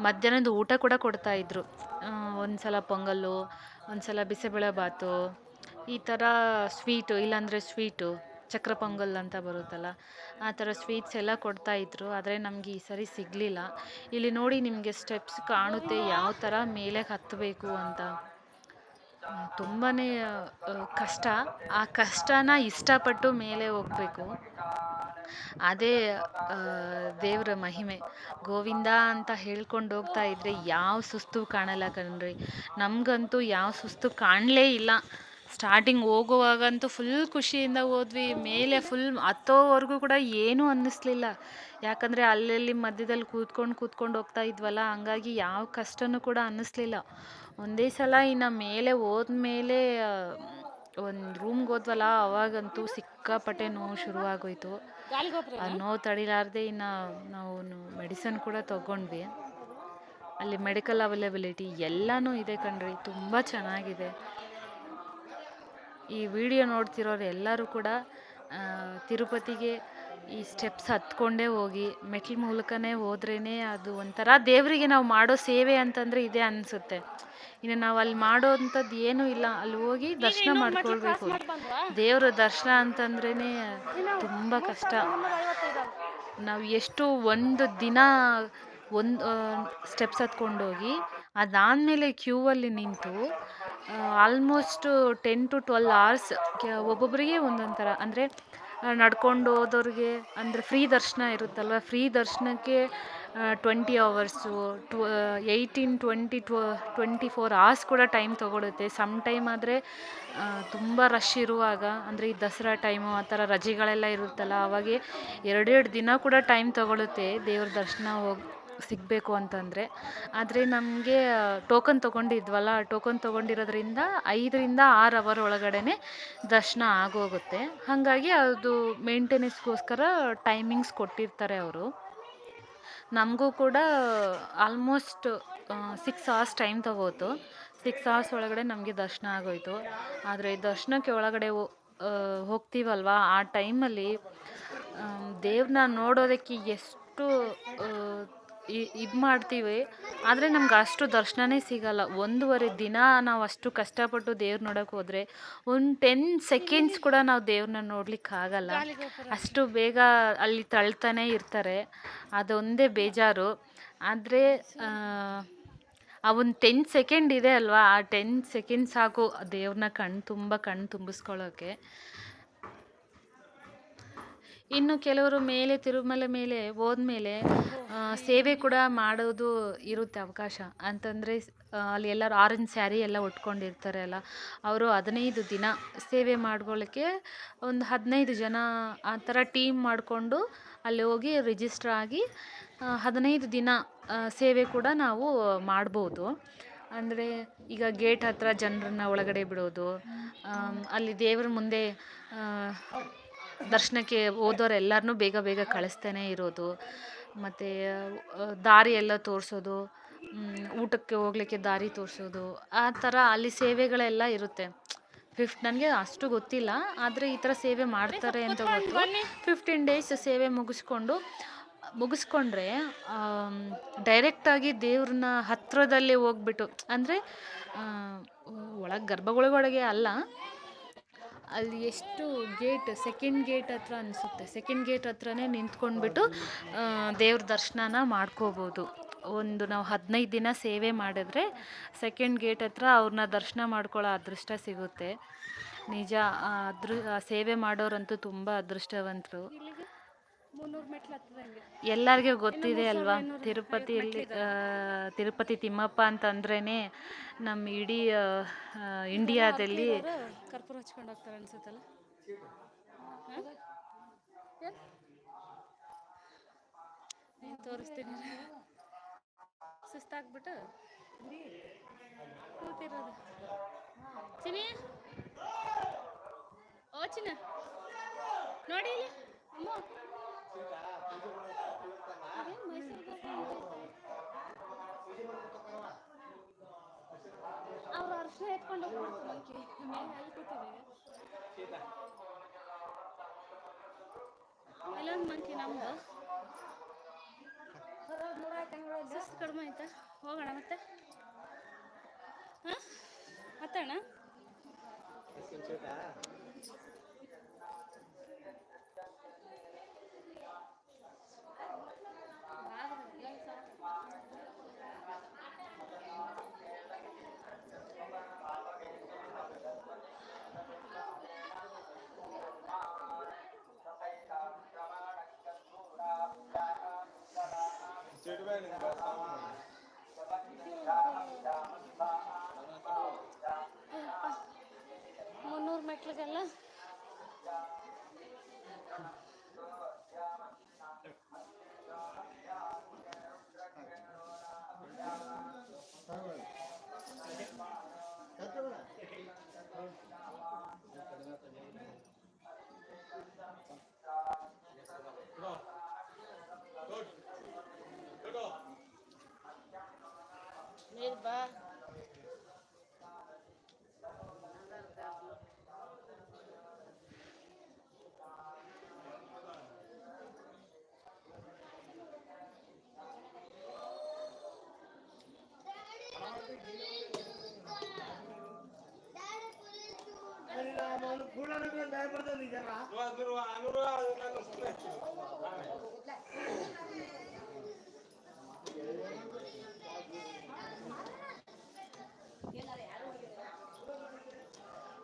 ಮಧ್ಯಾಹ್ನದ ಊಟ ಕೂಡ ಕೊಡ್ತಾಯಿದ್ರು. ಒಂದು ಸಲ ಪೊಂಗಲ್ಲು, ಒಂದು ಸಲ ಬಿಸಿಬೇಳೆಬಾತು, ಈ ಥರ ಸ್ವೀಟು, ಇಲ್ಲಾಂದರೆ ಸ್ವೀಟು ಚಕ್ರ ಪೊಂಗಲ್ ಅಂತ ಬರುತ್ತಲ್ಲ, ಆ ಥರ ಸ್ವೀಟ್ಸ್ ಎಲ್ಲ ಕೊಡ್ತಾಯಿದ್ರು. ಆದರೆ ನಮಗೆ ಈ ಸರಿ ಸಿಗಲಿಲ್ಲ. ಇಲ್ಲಿ ನೋಡಿ ನಿಮಗೆ ಸ್ಟೆಪ್ಸ್ ಕಾಣುತ್ತೆ ಯಾವ ಥರ ಮೇಲೆ ಹತ್ತಬೇಕು ಅಂತ. ತುಂಬಾ ಕಷ್ಟ. ಆ ಕಷ್ಟನ ಇಷ್ಟಪಟ್ಟು ಮೇಲೆ ಹೋಗಬೇಕು, ಅದೇ ದೇವರ ಮಹಿಮೆ. ಗೋವಿಂದ ಅಂತ ಹೇಳ್ಕೊಂಡು ಹೋಗ್ತಾ ಇದ್ರೆ ಯಾವ ಸುಸ್ತು ಕಾಣಲ್ಲ ಕಣ್ರಿ. ನಮಗಂತೂ ಯಾವ ಸುಸ್ತು ಕಾಣಲೇ ಇಲ್ಲ. ಸ್ಟಾರ್ಟಿಂಗ್ ಹೋಗುವಾಗಂತೂ ಫುಲ್ ಖುಷಿಯಿಂದ ಹೋದ್ವಿ. ಮೇಲೆ ಫುಲ್ ಹತ್ತೋವರೆಗೂ ಕೂಡ ಏನೂ ಅನ್ನಿಸ್ಲಿಲ್ಲ, ಯಾಕಂದರೆ ಅಲ್ಲಲ್ಲಿ ಮಧ್ಯದಲ್ಲಿ ಕೂತ್ಕೊಂಡು ಹೋಗ್ತಾ ಇದ್ವಲ್ಲ, ಹಂಗಾಗಿ ಯಾವ ಕಷ್ಟನೂ ಕೂಡ ಅನ್ನಿಸ್ಲಿಲ್ಲ. ಒಂದೇ ಸಲ ಇನ್ನು ಮೇಲೆ ಹೋದ್ಮೇಲೆ ಒಂದು ರೂಮ್ಗೆ ಹೋದ್ವಲ್ಲ, ಅವಾಗಂತೂ ಸಿಕ್ಕಾಪಟ್ಟೆ ನೋವು ಶುರುವಾಗೋಯ್ತು. ಆ ನೋವು ತಡಿಲಾರ್ದೆ ಇನ್ನು ನಾವು ಮೆಡಿಸನ್ ಕೂಡ ತೊಗೊಂಡ್ವಿ. ಅಲ್ಲಿ ಮೆಡಿಕಲ್ ಅವೈಲಬಿಲಿಟಿ ಎಲ್ಲನೂ ಇದೆ ಕಣ್ರಿ, ತುಂಬ ಚೆನ್ನಾಗಿದೆ. ಈ ವಿಡಿಯೋ ನೋಡ್ತಿರೋರು ಎಲ್ಲರೂ ಕೂಡ ತಿರುಪತಿಗೆ ಈ ಸ್ಟೆಪ್ಸ್ ಹತ್ಕೊಂಡೇ ಹೋಗಿ, ಮೆಟ್ಲ ಮೂಲಕನೇ ಹೋದ್ರೇ ಅದು ಒಂಥರ ದೇವರಿಗೆ ನಾವು ಮಾಡೋ ಸೇವೆ ಅಂತಂದರೆ ಇದೇ ಅನಿಸುತ್ತೆ. ಇನ್ನು ನಾವು ಅಲ್ಲಿ ಮಾಡೋವಂಥದ್ದು ಏನೂ ಇಲ್ಲ, ಅಲ್ಲಿ ಹೋಗಿ ದರ್ಶನ ಮಾಡ್ಕೊಳ್ಬೇಕು. ದೇವರ ದರ್ಶನ ಅಂತಂದ್ರೇ ತುಂಬ ಕಷ್ಟ. ನಾವು ಎಷ್ಟು ಒಂದು ದಿನ ಸ್ಟೆಪ್ಸ್ ಹತ್ಕೊಂಡೋಗಿ ಅದಾದಮೇಲೆ ಕ್ಯೂವಲ್ಲಿ ನಿಂತು ಆಲ್ಮೋಸ್ಟ್ 10 to 12 hours ಒಬ್ಬೊಬ್ಬರಿಗೆ ಒಂದೊಂದು ಥರ, ಅಂದರೆ ನಡ್ಕೊಂಡು ಹೋದವ್ರಿಗೆ ಅಂದರೆ ಫ್ರೀ ದರ್ಶನ ಇರುತ್ತಲ್ವ, ಫ್ರೀ ದರ್ಶನಕ್ಕೆ 20 hours, 18, 20, 24 hours ಕೂಡ ಟೈಮ್ ತೊಗೊಳುತ್ತೆ. ಸಮ್ ಟೈಮ್ ಆದರೆ ತುಂಬ ರಶ್ ಇರುವಾಗ, ಅಂದರೆ ಈ ದಸರಾ ಟೈಮು ಆ ಥರ ರಜೆಗಳೆಲ್ಲ ಇರುತ್ತಲ್ಲ, ಅವಾಗೆ 2 ದಿನ ಕೂಡ ಟೈಮ್ ತೊಗೊಳುತ್ತೆ ದೇವ್ರ ದರ್ಶನ ಸಿಗಬೇಕು ಅಂತಂದರೆ. ಆದರೆ ನಮಗೆ ಟೋಕನ್ ತೊಗೊಂಡಿದ್ವಲ್ಲ, ಟೋಕನ್ ತೊಗೊಂಡಿರೋದ್ರಿಂದ 5 ರಿಂದ 6 hour ಒಳಗಡೆ ದರ್ಶನ ಆಗೋಗುತ್ತೆ. ಹಾಗಾಗಿ ಅದು ಮೇಂಟೆನೆನ್ಸ್ಗೋಸ್ಕರ ಟೈಮಿಂಗ್ಸ್ ಕೊಟ್ಟಿರ್ತಾರೆ ಅವರು. ನಮಗೂ ಕೂಡ ಆಲ್ಮೋಸ್ಟ್ 6 hours ಟೈಮ್ ತಗೋತು. 6 hours ಒಳಗಡೆ ನಮಗೆ ದರ್ಶನ ಆಗೋಯಿತು. ಆದರೆ ದರ್ಶನಕ್ಕೆ ಒಳಗಡೆ ಹೋಗ್ತೀವಲ್ವ, ಆ ಟೈಮಲ್ಲಿ ದೇವ್ರನ್ನ ನೋಡೋದಕ್ಕೆ ಎಷ್ಟು ಇದು ಮಾಡ್ತೀವಿ, ಆದರೆ ನಮ್ಗೆ ಅಷ್ಟು ದರ್ಶನನೇ ಸಿಗಲ್ಲ. 1.5 ದಿನ ನಾವು ಅಷ್ಟು ಕಷ್ಟಪಟ್ಟು ದೇವ್ರು ನೋಡೋಕೆ ಹೋದರೆ ಒಂದು 10 seconds ಕೂಡ ನಾವು ದೇವ್ರನ್ನ ನೋಡ್ಲಿಕ್ಕಾಗಲ್ಲ. ಅಷ್ಟು ಬೇಗ ಅಲ್ಲಿ ತಳ್ತಾನೆ ಇರ್ತಾರೆ, ಅದೊಂದೇ ಬೇಜಾರು. ಆದರೆ ಆ ಒಂದು 10 second ಇದೆ ಅಲ್ವಾ, ಆ 10 seconds ಸಾಕು ದೇವ್ರನ್ನ ಕಣ್ಣು ತುಂಬಿಸ್ಕೊಳ್ಳೋಕ್ಕೆ. ಇನ್ನು ಕೆಲವರು ಮೇಲೆ ತಿರುಮಲ ಮೇಲೆ ಹೋದ್ಮೇಲೆ ಸೇವೆ ಕೂಡ ಮಾಡೋದು ಇರುತ್ತೆ ಅವಕಾಶ. ಅಂತಂದರೆ ಅಲ್ಲಿ ಎಲ್ಲರೂ ಆರೆಂಜ್ ಸ್ಯಾರಿ ಎಲ್ಲ ಉಟ್ಕೊಂಡಿರ್ತಾರೆ ಅಲ್ಲ, ಅವರು 15 ದಿನ ಸೇವೆ ಮಾಡ್ಕೊಳ್ಳೋಕ್ಕೆ ಒಂದು 15 ಜನ ಆ ಥರ ಟೀಮ್ ಮಾಡಿಕೊಂಡು ಅಲ್ಲಿ ಹೋಗಿ ರಿಜಿಸ್ಟರ್ ಆಗಿ 15 ದಿನ ಸೇವೆ ಕೂಡ ನಾವು ಮಾಡ್ಬೋದು. ಅಂದರೆ ಈಗ ಗೇಟ್ ಹತ್ರ ಜನರನ್ನ ಒಳಗಡೆ ಬಿಡೋದು, ಅಲ್ಲಿ ದೇವ್ರ ಮುಂದೆ ದರ್ಶನಕ್ಕೆ ಹೋದವರೆಲ್ಲರನ್ನೂ ಬೇಗ ಕಳಿಸ್ತಾನೆ ಇರೋದು, ಮತ್ತು ದಾರಿ ಎಲ್ಲ ತೋರಿಸೋದು, ಊಟಕ್ಕೆ ಹೋಗ್ಲಿಕ್ಕೆ ದಾರಿ ತೋರಿಸೋದು, ಆ ಥರ ಅಲ್ಲಿ ಸೇವೆಗಳೆಲ್ಲ ಇರುತ್ತೆ. ನನಗೆ ಅಷ್ಟು ಗೊತ್ತಿಲ್ಲ, ಆದರೆ ಈ ಥರ ಸೇವೆ ಮಾಡ್ತಾರೆ ಅಂತ ಗೊತ್ತು. 15 days ಸೇವೆ ಮುಗಿಸ್ಕೊಂಡ್ರೆ ಡೈರೆಕ್ಟಾಗಿ ದೇವ್ರನ್ನ ಹತ್ತಿರದಲ್ಲೇ ಹೋಗ್ಬಿಟ್ಟು, ಅಂದರೆ ಗರ್ಭಗುಡಿಯೊಳಗೆ ಅಲ್ಲ, ಅಲ್ಲಿ ಎಷ್ಟು ಗೇಟ್, ಸೆಕೆಂಡ್ ಗೇಟ್ ಹತ್ರ ಅನಿಸುತ್ತೆ, ಸೆಕೆಂಡ್ ಗೇಟ್ ಹತ್ರನೇ ನಿಂತ್ಕೊಂಡ್ಬಿಟ್ಟು ದೇವ್ರ ದರ್ಶನನ ಮಾಡ್ಕೋಬೋದು. ನಾವು 15 ದಿನ ಸೇವೆ ಮಾಡಿದ್ರೆ ಸೆಕೆಂಡ್ ಗೇಟ್ ಹತ್ರ ಅವ್ರನ್ನ ದರ್ಶನ ಮಾಡ್ಕೊಳ್ಳೋ ಅದೃಷ್ಟ ಸಿಗುತ್ತೆ. ನಿಜ, ಸೇವೆ ಮಾಡೋರಂತೂ ತುಂಬ ಅದೃಷ್ಟವಂತರು. 300 ಮೆಟ್ಲು ಹತ್ತದಂಗೆ. ಎಲ್ಲರಿಗೂ ಗೊತ್ತಿದೆ ಅಲ್ವಾ, ತಿರುಪತಿಯಲ್ಲಿ ತಿರುಪತಿ ತಿಮ್ಮಪ್ಪ ಅಂತಂದ್ರೇ ನಮ್ಮ ಇಡೀ ಇಂಡಿಯಾದಲ್ಲಿ ಕರ್ಪೂರ ಹಚ್ಕೊಂಡು ಹೋಗ್ತಾರೆ ಅನ್ಸುತ್ತಲ್ಲ. ನೀನು ತೋರಿಸ್ತೀನಿ, ಸುಸ್ತಾಗ್ಬಿಟ್ಟು ಕೂತಿರೋದು. ಚಿನಿ, ಓ ಚಿನ್ನ ನೋಡಿ ಇಲ್ಲಿ ಅಮ್ಮ, ಅದೇನು ಮೈಸೂರಿಗೆ ಅವ್ರು ಅರ್ಶನ ಎತ್ಕೊಂಡು ಹೋಗ್ಬಿಡ್ತು ಮಂಕಿ ಮೇಲೆ ಅಲ್ಲಿ ಕೂತಿದೆ. ಇಲ್ಲೊಂದು ಮಂಕಿ ನಮ್ದು. ಸುಸ್ತು ಕಡಿಮೆ ಆಯ್ತಾ? ಹೋಗೋಣ ಮತ್ತೆ. ಹಾಂ ಹತ್ತೋಣ. ಮೆಟ್ಲಿಗೆಲ್ಲ ನೀರು ಬಾ.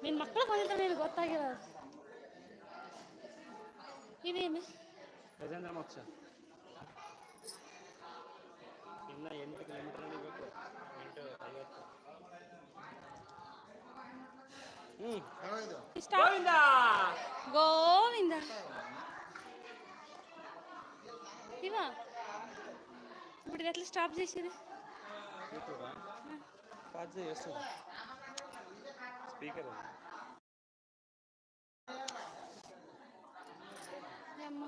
ನಿನ್ನ ಮಕ್ಕಳು ಬಂದಿದ್ದಾರೆ, ನಿನಗೆ ಗೊತ್ತಾಗಿರೋದು ಇದೇನು ಗಜೇಂದ್ರ ಮೋಕ್ಷ. ಇನ್ನು 8 ಕಿಲೋಮೀಟರ್ ನಡಿಬೇಕು, 8:50. ಗೋವಿಂದ ಗೋವಿಂದ ఇవ ఇప్పుడు ఎట్లా స్టాప్ చేసేది? పాజ్ చేస్తుంది స్పీకర్. అమ్మ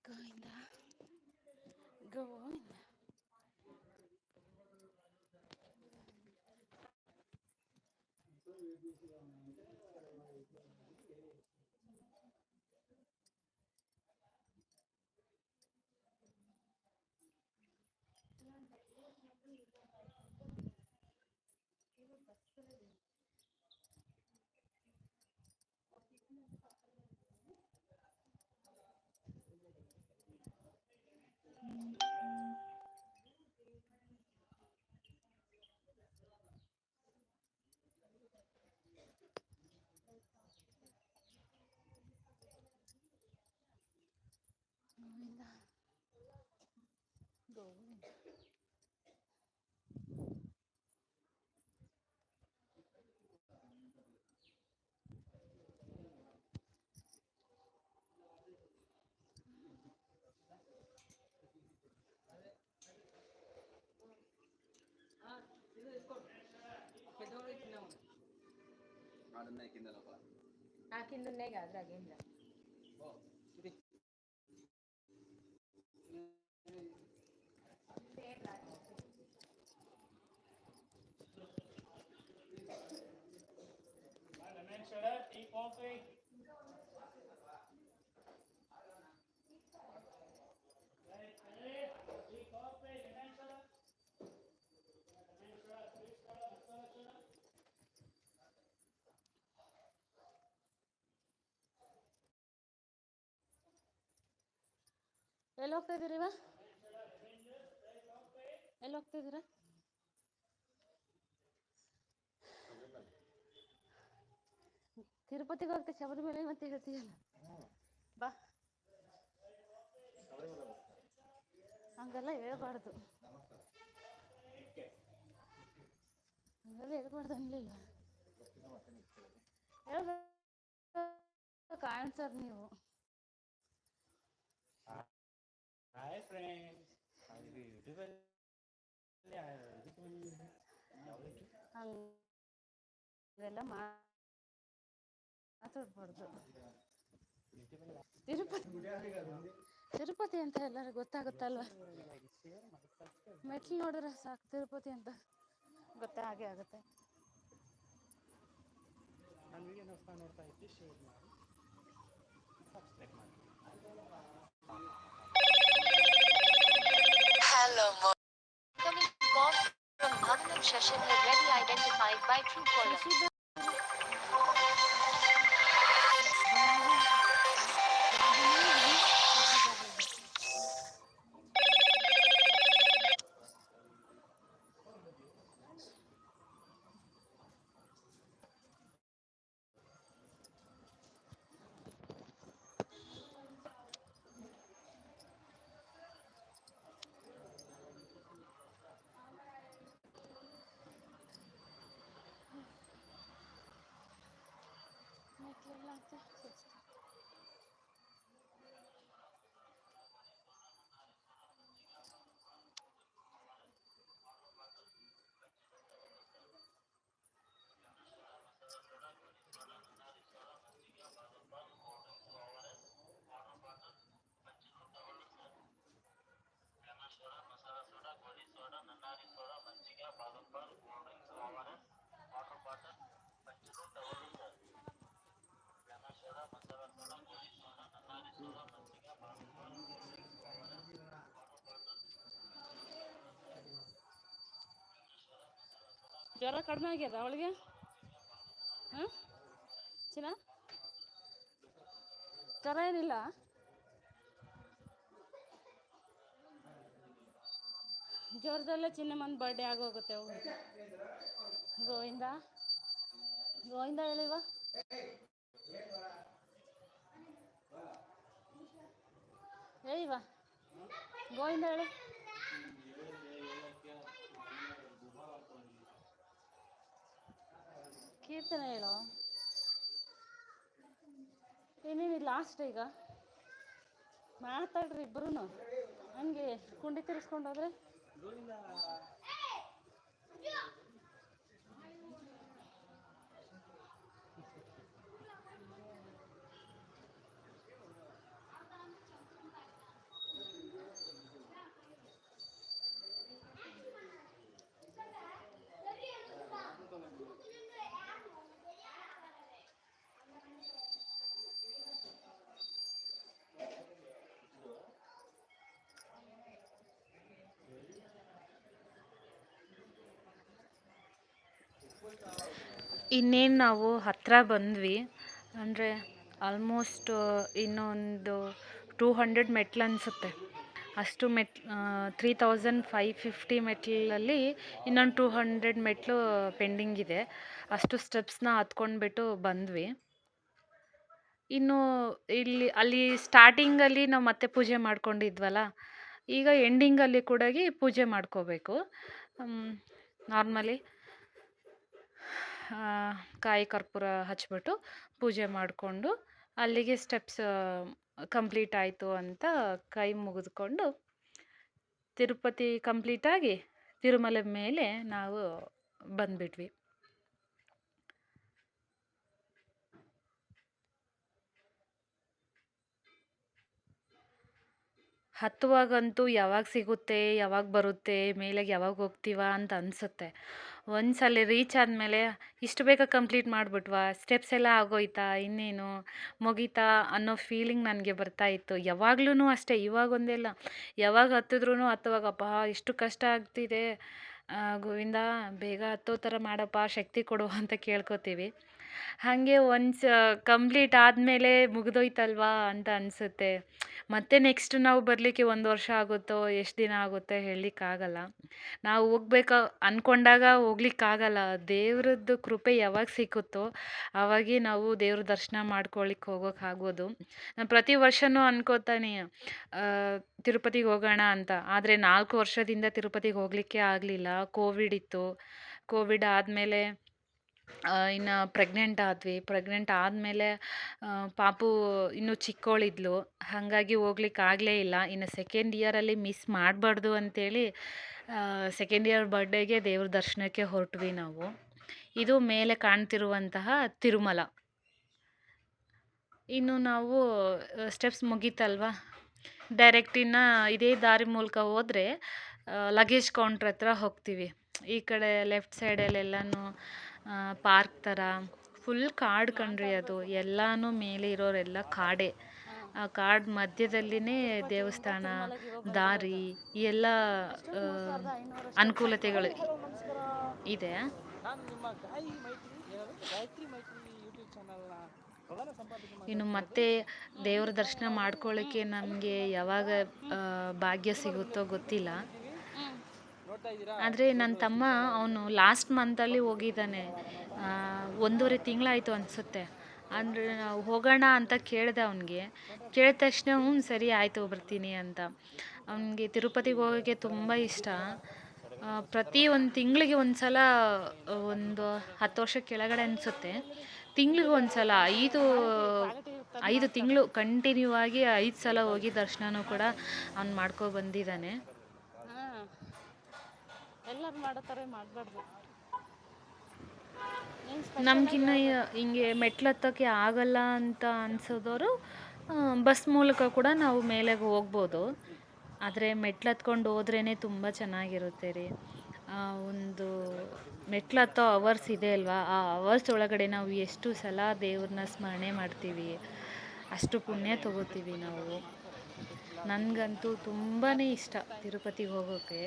ಗೋವಿಂದ ಗೋವಿಂದ ಹಾಕಿಂದನ್ನೇ ಅದ್ರಾಗೇನಿಲ್ಲ. ಎಲ್ಲಿ ಹೋಗ್ತಾ ಇದ್ದೀರಿ ಇವ? ಎಲ್ಲಿ ಹೋಗ್ತಾ ಇದ್ದೀರಾ? ತಿರುಪತಿಗೆ ಹೋಗ್ತಾ ಶಬರಿಮಲೆ ಮತ್ತೆ ಹೇಳ್ತೀಯಲ್ಲ, ಬಾ. ಹಂಗೆಲ್ಲ ಹೇಳ್ಬಾರ್ದು, ಹಂಗೆಲ್ಲ ಹೇಳ್ಬಾರ್ದು ಅನ್ಲಿಲ್ಲ. ಹೇಳ್ಬೇಕು ಆನ್ಸರ್ ನೀವು. ಹಾಯ್ ಫ್ರೆಂಡ್ಸ್, ಹಂಗೆಲ್ಲ ಮಾತಾಡ್ಬಾರ್ದು. ತಿರುಪತಿ ಅಂತ ಎಲ್ಲರಿಗೂ ಗೊತ್ತಾಗುತ್ತಲ್ವ? ಮೆಟ್ಲು ನೋಡಿದ್ರೆ ಸಾಕು ತಿರುಪತಿ ಅಂತ ಹಾಗೆ ಆಗುತ್ತೆ. ನಾನು ವಿಡಿಯೋ ನೋಡ್ತಾ ಇದ್ದು ಶೇರ್ ಮಾಡಿ, ಸಬ್ಸ್ಕ್ರೈಬ್ ಮಾಡಿ. Hello, coming call from Bhavanam Shashan already identified by Truecaller. ಜ್ವರ ಕಡಿಮೆ ಆಗ್ಯದ ಅವಳಿಗೆ? ಹಾಂ ಚಿನ್ನ, ಜ್ವರ ಏನಿಲ್ಲ? ಜ್ವರದಲ್ಲೇ ಚಿನ್ನಮ್ಮನ ಬರ್ಡೇ ಆಗೋಗುತ್ತೆ. ಅವು ಗೋವಿಂದ ಗೋವಿಂದ ಹೇಳಿವ, ಹೇಳಿವ ಗೋವಿಂದ ಹೇಳಿ. ಕೀರ್ತನೆ ಹೇಳೋ. ಏನೇನು ಲಾಸ್ಟ್ ಈಗ ಮಾತಾಡ್ರಿ ಇಬ್ಬರೂ. ಹಂಗೆ ಕುಂಡಿ ತಿರ್ಸ್ಕೊಂಡೋದ್ರೆ ಇನ್ನೇನು ನಾವು ಹತ್ತಿರ ಬಂದ್ವಿ. ಅಂದರೆ ಆಲ್ಮೋಸ್ಟ್ ಇನ್ನೊಂದು 200 ಮೆಟ್ಲು ಅನಿಸುತ್ತೆ. ಅಷ್ಟು 3550 ಮೆಟ್ಲಲ್ಲಿ ಇನ್ನೊಂದು 200 ಮೆಟ್ಲು ಪೆಂಡಿಂಗ್ ಇದೆ. ಅಷ್ಟು ಸ್ಟೆಪ್ಸ್ನ ಹತ್ಕೊಂಡ್ಬಿಟ್ಟು ಬಂದ್ವಿ. ಇನ್ನು ಅಲ್ಲಿ ಸ್ಟಾರ್ಟಿಂಗಲ್ಲಿ ನಾವು ಮತ್ತೆ ಪೂಜೆ ಮಾಡ್ಕೊಂಡಿದ್ವಲ್ಲ, ಈಗ ಎಂಡಿಂಗಲ್ಲಿ ಕೂಡ ಪೂಜೆ ಮಾಡ್ಕೋಬೇಕು. ನಾರ್ಮಲಿ ಕಾಯಿ ಕರ್ಪೂರ ಹಚ್ಬಿಟ್ಟು ಪೂಜೆ ಮಾಡಿಕೊಂಡು ಅಲ್ಲಿಗೆ ಸ್ಟೆಪ್ಸ್ ಕಂಪ್ಲೀಟ್ ಆಯಿತು ಅಂತ ಕೈ ಮುಗಿದ್ಕೊಂಡು ತಿರುಪತಿ ಕಂಪ್ಲೀಟಾಗಿ ತಿರುಮಲೆ ಮೇಲೆ ನಾವು ಬಂದುಬಿಟ್ವಿ. ಹತ್ತುವಾಗಂತೂ ಯಾವಾಗ ಸಿಗುತ್ತೆ, ಯಾವಾಗ ಬರುತ್ತೆ, ಮೇಲೆಗೆ ಯಾವಾಗ ಹೋಗ್ತೀವಾ ಅಂತ ಅನಿಸುತ್ತೆ. ಒಂದ್ಸಲ ರೀಚ್ ಆದಮೇಲೆ ಇಷ್ಟು ಬೇಗ ಕಂಪ್ಲೀಟ್ ಮಾಡಿಬಿಟ್ವಾ, ಸ್ಟೆಪ್ಸ್ ಎಲ್ಲ ಆಗೋಯ್ತಾ, ಇನ್ನೇನು ಮುಗೀತಾ ಅನ್ನೋ ಫೀಲಿಂಗ್ ನನಗೆ ಬರ್ತಾ ಇತ್ತು. ಯಾವಾಗ್ಲೂ ಅಷ್ಟೇ, ಇವಾಗೊಂದೇ ಅಲ್ಲ, ಯಾವಾಗ ಹತ್ತಿದ್ರೂ ಹತ್ತುವಾಗಪ್ಪ ಎಷ್ಟು ಕಷ್ಟ ಆಗ್ತಿದೆ, ಗೋವಿಂದ ಬೇಗ ಹತ್ತೋ ಥರ ಮಾಡಪ್ಪ, ಶಕ್ತಿ ಕೊಡು ಅಂತ ಕೇಳ್ಕೊತೀವಿ. ಹಾಗೆ ಒನ್ಸ್ ಕಂಪ್ಲೀಟ್ ಆದಮೇಲೆ ಮುಗಿದೋಯ್ತಲ್ವಾ ಅಂತ ಅನಿಸುತ್ತೆ. ಮತ್ತೆ ನೆಕ್ಸ್ಟ್ ನಾವು ಬರಲಿಕ್ಕೆ 1 ವರ್ಷ ಆಗುತ್ತೋ, ಎಷ್ಟು ದಿನ ಆಗುತ್ತೆ ಹೇಳಲಿಕ್ಕಾಗಲ್ಲ. ನಾವು ಹೋಗ್ಬೇಕು ಅಂದ್ಕೊಂಡಾಗ ಹೋಗ್ಲಿಕ್ಕಾಗಲ್ಲ. ದೇವ್ರದ್ದು ಕೃಪೆ ಯಾವಾಗ ಸಿಕ್ಕುತ್ತೋ ಆವಾಗೇ ನಾವು ದೇವ್ರ ದರ್ಶನ ಮಾಡ್ಕೊಳ್ಳಿಕ್ಕೆ ಹೋಗೋಕ್ಕಾಗೋದು. ನಾನು ಪ್ರತಿ ವರ್ಷವೂ ಅನ್ಕೋತಾನೆ ತಿರುಪತಿಗೆ ಹೋಗೋಣ ಅಂತ. ಆದರೆ 4 ವರ್ಷದಿಂದ ತಿರುಪತಿಗೆ ಹೋಗಲಿಕ್ಕೆ ಆಗಲಿಲ್ಲ. ಕೋವಿಡ್ ಇತ್ತು. ಕೋವಿಡ್ ಆದಮೇಲೆ ಇನ್ನು ಪ್ರೆಗ್ನೆಂಟ್ ಆದ್ವಿ. ಪ್ರೆಗ್ನೆಂಟ್ ಆದಮೇಲೆ ಪಾಪು ಇನ್ನೂ ಚಿಕ್ಕವಳಿದ್ಲು. ಹಾಗಾಗಿ ಹೋಗ್ಲಿಕ್ಕೆ ಆಗಲೇ ಇಲ್ಲ. ಇನ್ನು ಸೆಕೆಂಡ್ ಇಯರಲ್ಲಿ ಮಿಸ್ ಮಾಡಬಾರ್ದು ಅಂತೇಳಿ ಸೆಕೆಂಡ್ ಇಯರ್ ಬರ್ಡೇಗೆ ದೇವ್ರ ದರ್ಶನಕ್ಕೆ ಹೊರಟ್ವಿ ನಾವು. ಇದು ಮೇಲೆ ಕಾಣ್ತಿರುವಂತಹ ತಿರುಮಲ. ಇನ್ನು ನಾವು ಸ್ಟೆಪ್ಸ್ ಮುಗೀತಲ್ವ, ಡೈರೆಕ್ಟ್ ಇನ್ನು ಇದೇ ದಾರಿ ಮೂಲಕ ಹೋದರೆ ಲಗೇಜ್ ಕೌಂಟ್ರ್ ಹತ್ರ ಹೋಗ್ತೀವಿ. ಈ ಕಡೆ ಲೆಫ್ಟ್ ಸೈಡಲ್ಲೆಲ್ಲನೂ ಪಾರ್ಕ್ ಥರ ಫುಲ್ ಕಾಡು ಕಣ್ರಿ ಅದು. ಎಲ್ಲನೂ ಮೇಲೆ ಇರೋರೆಲ್ಲ ಕಾಡೇ. ಆ ಕಾಡು ಮಧ್ಯದಲ್ಲಿನೇ ದೇವಸ್ಥಾನ, ದಾರಿ, ಎಲ್ಲ ಅನುಕೂಲತೆಗಳು ಇದೆ. ನಾನು ನಿಮ್ಮ ಗಾಯತ್ರಿ ಮೈತ್ರಿ ಯೂಟ್ಯೂಬ್ ಚಾನಲ್ನ ಪ್ರಧಾನ ಸಂಪಾದಕಿ ಇನ್ನು ಮತ್ತೆ ದೇವ್ರ ದರ್ಶನ ಮಾಡ್ಕೊಳ್ಳೋಕ್ಕೆ ನಮಗೆ ಯಾವಾಗ ಭಾಗ್ಯ ಸಿಗುತ್ತೋ ಗೊತ್ತಿಲ್ಲ. ನೋಡ್ತಾ ಇದ್ದೀರಾ. ಆದರೆ ನನ್ನ ತಮ್ಮ ಅವನು ಲಾಸ್ಟ್ ಮಂತಲ್ಲಿ ಹೋಗಿದ್ದಾನೆ. 1.5 ತಿಂಗಳಾಯಿತು ಅನಿಸುತ್ತೆ. ಅಂದರೆ ನಾವು ಹೋಗೋಣ ಅಂತ ಕೇಳಿದೆ ಅವನಿಗೆ. ಕೇಳಿದ ತಕ್ಷಣ ಸರಿ ಆಯಿತು ಬರ್ತೀನಿ ಅಂತ. ಅವನಿಗೆ ತಿರುಪತಿಗೆ ಹೋಗೋಕ್ಕೆ ತುಂಬ ಇಷ್ಟ. ಪ್ರತಿ 1 ತಿಂಗಳಿಗೆ ಒಂದು ಸಲ, ಒಂದು 10 ವರ್ಷ ಕೆಳಗಡೆ ಅನಿಸುತ್ತೆ, ತಿಂಗ್ಳಿಗೆ ಒಂದು ಸಲ 5 ತಿಂಗಳು ಕಂಟಿನ್ಯೂ ಆಗಿ 5 ಸಲ ಹೋಗಿ ದರ್ಶನನೂ ಕೂಡ ಅವ್ನು ಬಂದಿದ್ದಾನೆ. ಎಲ್ಲರೂ ಮಾಡೋ ಥರ ಮಾಡಬಾರ್ದು. ನಮಗಿನ್ನ ಹಿಂಗೆ ಮೆಟ್ಲು ಹತ್ತೋಕ್ಕೆ ಆಗಲ್ಲ ಅಂತ ಅನ್ಸೋದವರು ಬಸ್ ಮೂಲಕ ಕೂಡ ನಾವು ಮೇಲೆಗೆ ಹೋಗ್ಬೋದು. ಆದರೆ ಮೆಟ್ಲು ಹತ್ಕೊಂಡು ಹೋದ್ರೇ ತುಂಬ ಚೆನ್ನಾಗಿರುತ್ತೆ ರೀ. ಒಂದು ಮೆಟ್ಲು ಹತ್ತೋ ಅವರ್ಸ್ ಇದೆ ಅಲ್ವಾ, ಆ ಅವರ್ಸ್ ಒಳಗಡೆ ನಾವು ಎಷ್ಟು ಸಲ ದೇವ್ರನ್ನ ಸ್ಮರಣೆ ಮಾಡ್ತೀವಿ, ಅಷ್ಟು ಪುಣ್ಯ ತಗೋತೀವಿ ನಾವು. ನನಗಂತೂ ತುಂಬಾ ಇಷ್ಟ ತಿರುಪತಿಗೆ ಹೋಗೋಕ್ಕೆ.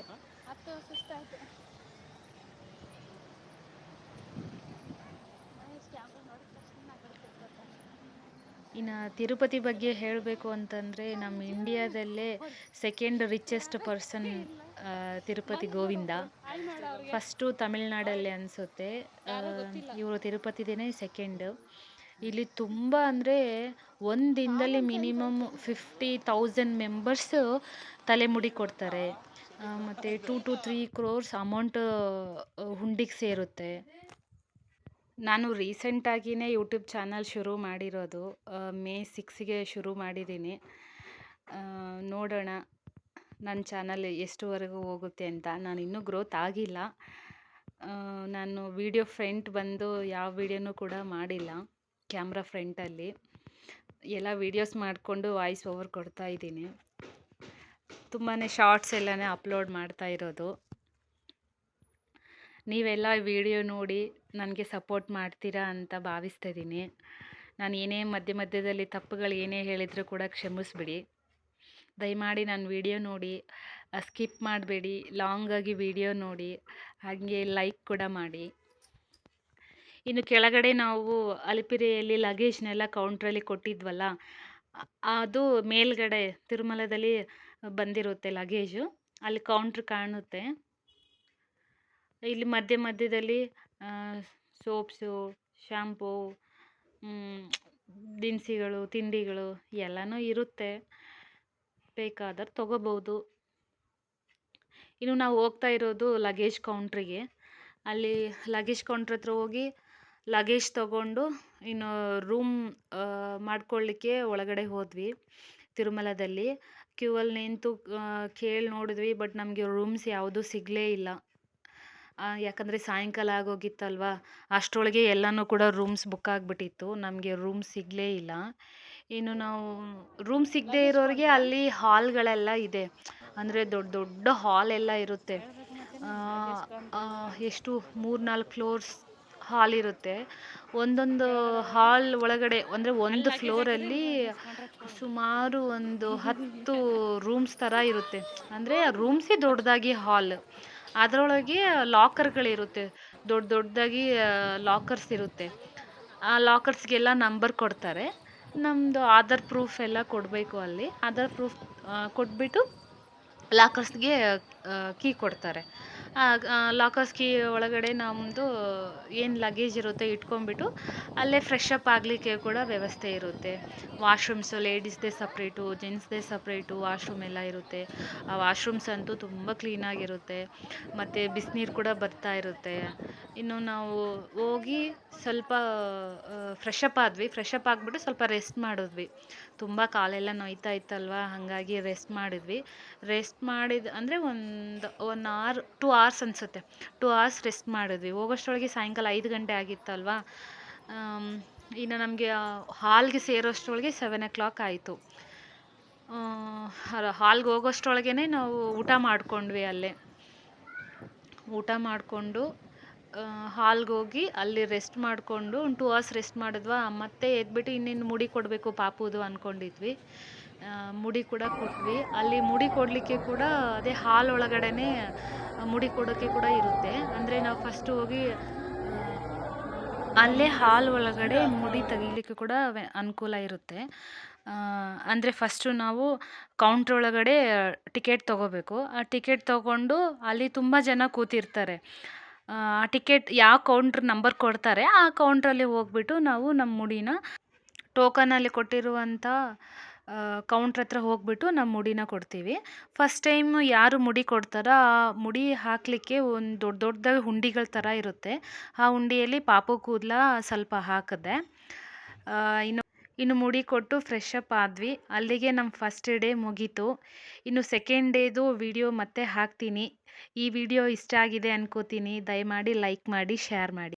ಇನ್ನು ತಿರುಪತಿ ಬಗ್ಗೆ ಹೇಳಬೇಕು ಅಂತಂದರೆ, ನಮ್ಮ ಇಂಡಿಯಾದಲ್ಲೇ second richest person Tirupati Govinda. First ತಮಿಳ್ನಾಡಲ್ಲಿ ಅನಿಸುತ್ತೆ, ಇವರು ತಿರುಪತಿದೇ ಸೆಕೆಂಡು. ಇಲ್ಲಿ ತುಂಬ ಅಂದರೆ ಒಂದು ದಿನದಲ್ಲಿ ಮಿನಿಮಮ್ 50,000 ಮೆಂಬರ್ಸು ತಲೆಮುಡಿ ಕೊಡ್ತಾರೆ. ಮತ್ತು 2 to 3 crores ಅಮೌಂಟ್ ಹುಂಡಿಗೆ ಸೇರುತ್ತೆ. ನಾನು ರೀಸೆಂಟಾಗಿಯೇ ಯೂಟ್ಯೂಬ್ ಚಾನಲ್ ಶುರು ಮಾಡಿರೋದು. May 6ಗೆ ಶುರು ಮಾಡಿದ್ದೀನಿ. ನೋಡೋಣ ನನ್ನ ಚಾನಲ್ ಎಷ್ಟುವರೆಗೂ ಹೋಗುತ್ತೆ ಅಂತ. ನಾನು ಇನ್ನೂ ಗ್ರೋತ್ ಆಗಿಲ್ಲ. ನಾನು ವಿಡಿಯೋ ಫ್ರಂಟ್ ಬಂದು ಯಾವ ವಿಡಿಯೋನೂ ಕೂಡ ಮಾಡಿಲ್ಲ. ಕ್ಯಾಮ್ರಾ ಫ್ರಂಟಲ್ಲಿ ಎಲ್ಲ ವೀಡಿಯೋಸ್ ಮಾಡಿಕೊಂಡು ವಾಯ್ಸ್ ಓವರ್ ಕೊಡ್ತಾ ಇದ್ದೀನಿ. ತುಂಬಾ ಶಾರ್ಟ್ಸ್ ಎಲ್ಲನೇ ಅಪ್ಲೋಡ್ ಮಾಡ್ತಾ ಇರೋದು. ನೀವೆಲ್ಲ ವಿಡಿಯೋ ನೋಡಿ ನನಗೆ ಸಪೋರ್ಟ್ ಮಾಡ್ತೀರಾ ಅಂತ ಭಾವಿಸ್ತಾ ಇದ್ದೀನಿ. ನಾನು ಏನೇ ಮಧ್ಯದಲ್ಲಿ ತಪ್ಪುಗಳು ಏನೇ ಹೇಳಿದರೂ ಕೂಡ ಕ್ಷಮಿಸ್ಬಿಡಿ. ದಯಮಾಡಿ ನನ್ನ ವಿಡಿಯೋ ನೋಡಿ, ಸ್ಕಿಪ್ ಮಾಡಬೇಡಿ, ಲಾಂಗಾಗಿ ವಿಡಿಯೋ ನೋಡಿ, ಹಾಗೆ ಲೈಕ್ ಕೂಡ ಮಾಡಿ. ಇನ್ನು ಕೆಳಗಡೆ ನಾವು ಅಲಿಪಿರಿಯಲ್ಲಿ ಲಗೇಜ್ನೆಲ್ಲ ಕೌಂಟ್ರಲ್ಲಿ ಕೊಟ್ಟಿದ್ವಲ್ಲ, ಅದು ಮೇಲ್ಗಡೆ ತಿರುಮಲದಲ್ಲಿ ಬಂದಿರುತ್ತೆ ಲಗೇಜು. ಅಲ್ಲಿ ಕೌಂಟ್ರ್ ಕಾಣುತ್ತೆ. ಇಲ್ಲಿ ಮಧ್ಯದಲ್ಲಿ ಸೋಪ್ಸು, ಶ್ಯಾಂಪೂ, ದಿನಸಿಗಳು, ತಿಂಡಿಗಳು ಎಲ್ಲನೂ ಇರುತ್ತೆ. ಬೇಕಾದ್ರೆ ತೊಗೋಬೋದು. ಇನ್ನು ನಾವು ಹೋಗ್ತಾ ಇರೋದು ಲಗೇಜ್ ಕೌಂಟ್ರಿಗೆ. ಅಲ್ಲಿ ಲಗೇಜ್ ಕೌಂಟ್ರ್ ಹತ್ರ ಹೋಗಿ ಲಗೇಜ್ ತೊಗೊಂಡು ಇನ್ನು ರೂಮ್ ಮಾಡ್ಕೊಳ್ಳಿಕ್ಕೆ ಒಳಗಡೆ ಹೋದ್ವಿ. ತಿರುಮಲದಲ್ಲಿ ಕ್ಯೂವಲ್ಲಿ ನಿಂತು ಕೇಳಿ ನೋಡಿದ್ವಿ, ಬಟ್ ನಮಗೆ ರೂಮ್ಸ್ ಯಾವುದೂ ಸಿಗಲೇ ಇಲ್ಲ. ಯಾಕಂದರೆ ಸಾಯಂಕಾಲ ಆಗೋಗಿತ್ತಲ್ವ, ಅಷ್ಟರೊಳಗೆ ಎಲ್ಲನೂ ಕೂಡ ರೂಮ್ಸ್ ಬುಕ್ ಆಗಿಬಿಟ್ಟಿತ್ತು. ನಮಗೆ ರೂಮ್ ಸಿಗಲೇ ಇಲ್ಲ. ಇನ್ನು ನಾವು ರೂಮ್ ಸಿಗದೆ ಇರೋರಿಗೆ ಅಲ್ಲಿ ಹಾಲ್ಗಳೆಲ್ಲ ಇದೆ. ಅಂದರೆ ದೊಡ್ಡ ದೊಡ್ಡ ಹಾಲ್ ಎಲ್ಲ ಇರುತ್ತೆ. ಆ, ಆ, ಎಷ್ಟು 3-4 ಫ್ಲೋರ್ಸ್ ಹಾಲ್ ಇರುತ್ತೆ. ಒಂದೊಂದು ಹಾಲ್ ಒಳಗಡೆ ಅಂದರೆ ಒಂದು ಫ್ಲೋರಲ್ಲಿ ಸುಮಾರು ಒಂದು 10 ರೂಮ್ಸ್ ಥರ ಇರುತ್ತೆ. ಅಂದರೆ ರೂಮ್ಸೇ ದೊಡ್ಡದಾಗಿ ಹಾಲ್. ಅದರೊಳಗೆ ಲಾಕರ್ಗಳಿರುತ್ತೆ, ದೊಡ್ಡ ದೊಡ್ಡದಾಗಿ ಲಾಕರ್ಸ್ ಇರುತ್ತೆ. ಆ ಲಾಕರ್ಸ್ಗೆಲ್ಲ ನಂಬರ್ ಕೊಡ್ತಾರೆ. ನಮ್ಮದು ಆಧಾರ್ ಪ್ರೂಫ್ ಎಲ್ಲ ಕೊಡಬೇಕು ಅಲ್ಲಿ. ಆಧಾರ್ ಪ್ರೂಫ್ ಕೊಟ್ಬಿಟ್ಟು ಲಾಕರ್ಸ್ಗೆ ಕೀ ಕೊಡ್ತಾರೆ. ಲಾಕರ್ಸ್ ಕೀ ಒಳಗಡೆ ನಮ್ಮದು ಏನು ಲಗೇಜ್ ಇರುತ್ತೆ ಇಟ್ಕೊಂಡ್ಬಿಟ್ಟು ಅಲ್ಲೇ ಫ್ರೆಶ್ ಅಪ್ ಆಗಲಿಕ್ಕೆ ಕೂಡ ವ್ಯವಸ್ಥೆ ಇರುತ್ತೆ. ವಾಶ್ರೂಮ್ಸು ಲೇಡೀಸ್ದೇ ಸಪ್ರೇಟು, ಜೆಂಟ್ಸ್ದೇ ಸಪ್ರೇಟು ವಾಶ್ರೂಮ್ ಎಲ್ಲ ಇರುತ್ತೆ. ಆ ವಾಶ್ರೂಮ್ಸ್ ಅಂತೂ ತುಂಬ ಕ್ಲೀನಾಗಿರುತ್ತೆ. ಮತ್ತು ಬಿಸಿನೀರು ಕೂಡ ಬರ್ತಾ ಇರುತ್ತೆ. ಇನ್ನು ನಾವು ಹೋಗಿ ಸ್ವಲ್ಪ ಫ್ರೆಶ್ ಅಪ್ ಆದ್ವಿ. ಫ್ರೆಶ್ ಅಪ್ ಆಗಿಬಿಟ್ಟು ಸ್ವಲ್ಪ ರೆಸ್ಟ್ ಮಾಡಿದ್ವಿ. ತುಂಬ ಕಾಲೆಲ್ಲ ನೋಯ್ತಾ ಇತ್ತಲ್ವ, ಹಾಗಾಗಿ ರೆಸ್ಟ್ ಮಾಡಿದ್ವಿ. ರೆಸ್ಟ್ ಮಾಡಿದ ಅಂದರೆ ಒಂದು 1 ಅವರ್ 2 ಅವರ್ಸ್ ಅನಿಸುತ್ತೆ. 2 ಅವರ್ಸ್ ರೆಸ್ಟ್ ಮಾಡಿದ್ವಿ. ಹೋಗೋಷ್ಟರೊಳಗೆ ಸಾಯಂಕಾಲ 5 ಗಂಟೆ ಆಗಿತ್ತಲ್ವ. ಇನ್ನು ನಮಗೆ ಹಾಲ್ಗೆ ಸೇರೋಷ್ಟರೊಳಗೆ 7 o'clock ಆಯಿತು. ಹಾಲ್ಗೆ ಹೋಗೋಷ್ಟರೊಳಗೆ ನಾವು ಊಟ ಮಾಡ್ಕೊಂಡ್ವಿ ಅಲ್ಲೇ. ಊಟ ಮಾಡಿಕೊಂಡು ಹಾಲ್ಗೆ ಹೋಗಿ ಅಲ್ಲಿ ರೆಸ್ಟ್ ಮಾಡಿಕೊಂಡು ಒಂದು 2 ಅವರ್ಸ್ ರೆಸ್ಟ್ ಮಾಡಿದ್ವಾ. ಮತ್ತೆ ಎದ್ಬಿಟ್ಟು ಇನ್ನೇನು ಮುಡಿ ಕೊಡಬೇಕು ಪಾಪುದು ಅಂದ್ಕೊಂಡಿದ್ವಿ. ಮುಡಿ ಕೂಡ ಕೊಟ್ವಿ. ಅಲ್ಲಿ ಮುಡಿ ಕೊಡಲಿಕ್ಕೆ ಕೂಡ ಅದೇ ಹಾಲ್ ಒಳಗಡೆನೇ ಮುಡಿ ಕೊಡೋಕ್ಕೆ ಕೂಡ ಇರುತ್ತೆ. ಅಂದರೆ ನಾವು ಫಸ್ಟು ಹೋಗಿ ಅಲ್ಲೇ ಹಾಲ್ ಒಳಗಡೆ ಮುಡಿ ತೆಗಿಲಿಕ್ಕೆ ಕೂಡ ಅನುಕೂಲ ಇರುತ್ತೆ. ಅಂದರೆ ಫಸ್ಟು ನಾವು ಕೌಂಟ್ರ್ ಒಳಗಡೆ ಟಿಕೆಟ್ ತೊಗೋಬೇಕು. ಆ ಟಿಕೆಟ್ ತೊಗೊಂಡು ಅಲ್ಲಿ ತುಂಬ ಜನ ಕೂತಿರ್ತಾರೆ. ಆ ಟಿಕೆಟ್ ಯಾವ ಕೌಂಟ್ರ್ ನಂಬರ್ ಕೊಡ್ತಾರೆ ಆ ಕೌಂಟ್ರಲ್ಲಿ ಹೋಗ್ಬಿಟ್ಟು ನಾವು ನಮ್ಮ ಮುಡಿನ ಟೋಕನಲ್ಲಿ ಕೊಟ್ಟಿರುವಂಥ ಕೌಂಟ್ರ್ ಹತ್ರ ಹೋಗ್ಬಿಟ್ಟು ನಮ್ಮ ಮುಡಿನ ಕೊಡ್ತೀವಿ. ಫಸ್ಟ್ ಟೈಮ್ ಯಾರು ಮುಡಿ ಕೊಡ್ತಾರೋ ಆ ಮುಡಿ ಹಾಕಲಿಕ್ಕೆ ಒಂದು ದೊಡ್ಡ ದೊಡ್ಡದಾಗಿ ಹುಂಡಿಗಳ ಥರ ಇರುತ್ತೆ. ಆ ಹುಂಡಿಯಲ್ಲಿ ಪಾಪು ಕೂದಲ ಸ್ವಲ್ಪ ಹಾಕಿದೆ. ಇನ್ನು ಮುಡಿ ಕೊಟ್ಟು ಫ್ರೆಶ್ ಅಪ್ ಆದ್ವಿ. ಅಲ್ಲಿಗೆ ನಮ್ಮ ಫಸ್ಟ್ ಡೇ ಮುಗೀತು. ಇನ್ನು ಸೆಕೆಂಡ್ ಡೇದು ವಿಡಿಯೋ ಮತ್ತೆ ಹಾಕ್ತೀನಿ. ಈ ವಿಡಿಯೋ ಇಷ್ಟ ಆಗಿದೆ ಅನ್ಕೋತೀನಿ. ದಯಮಾಡಿ ಲೈಕ್ ಮಾಡಿ, ಶೇರ್ ಮಾಡಿ.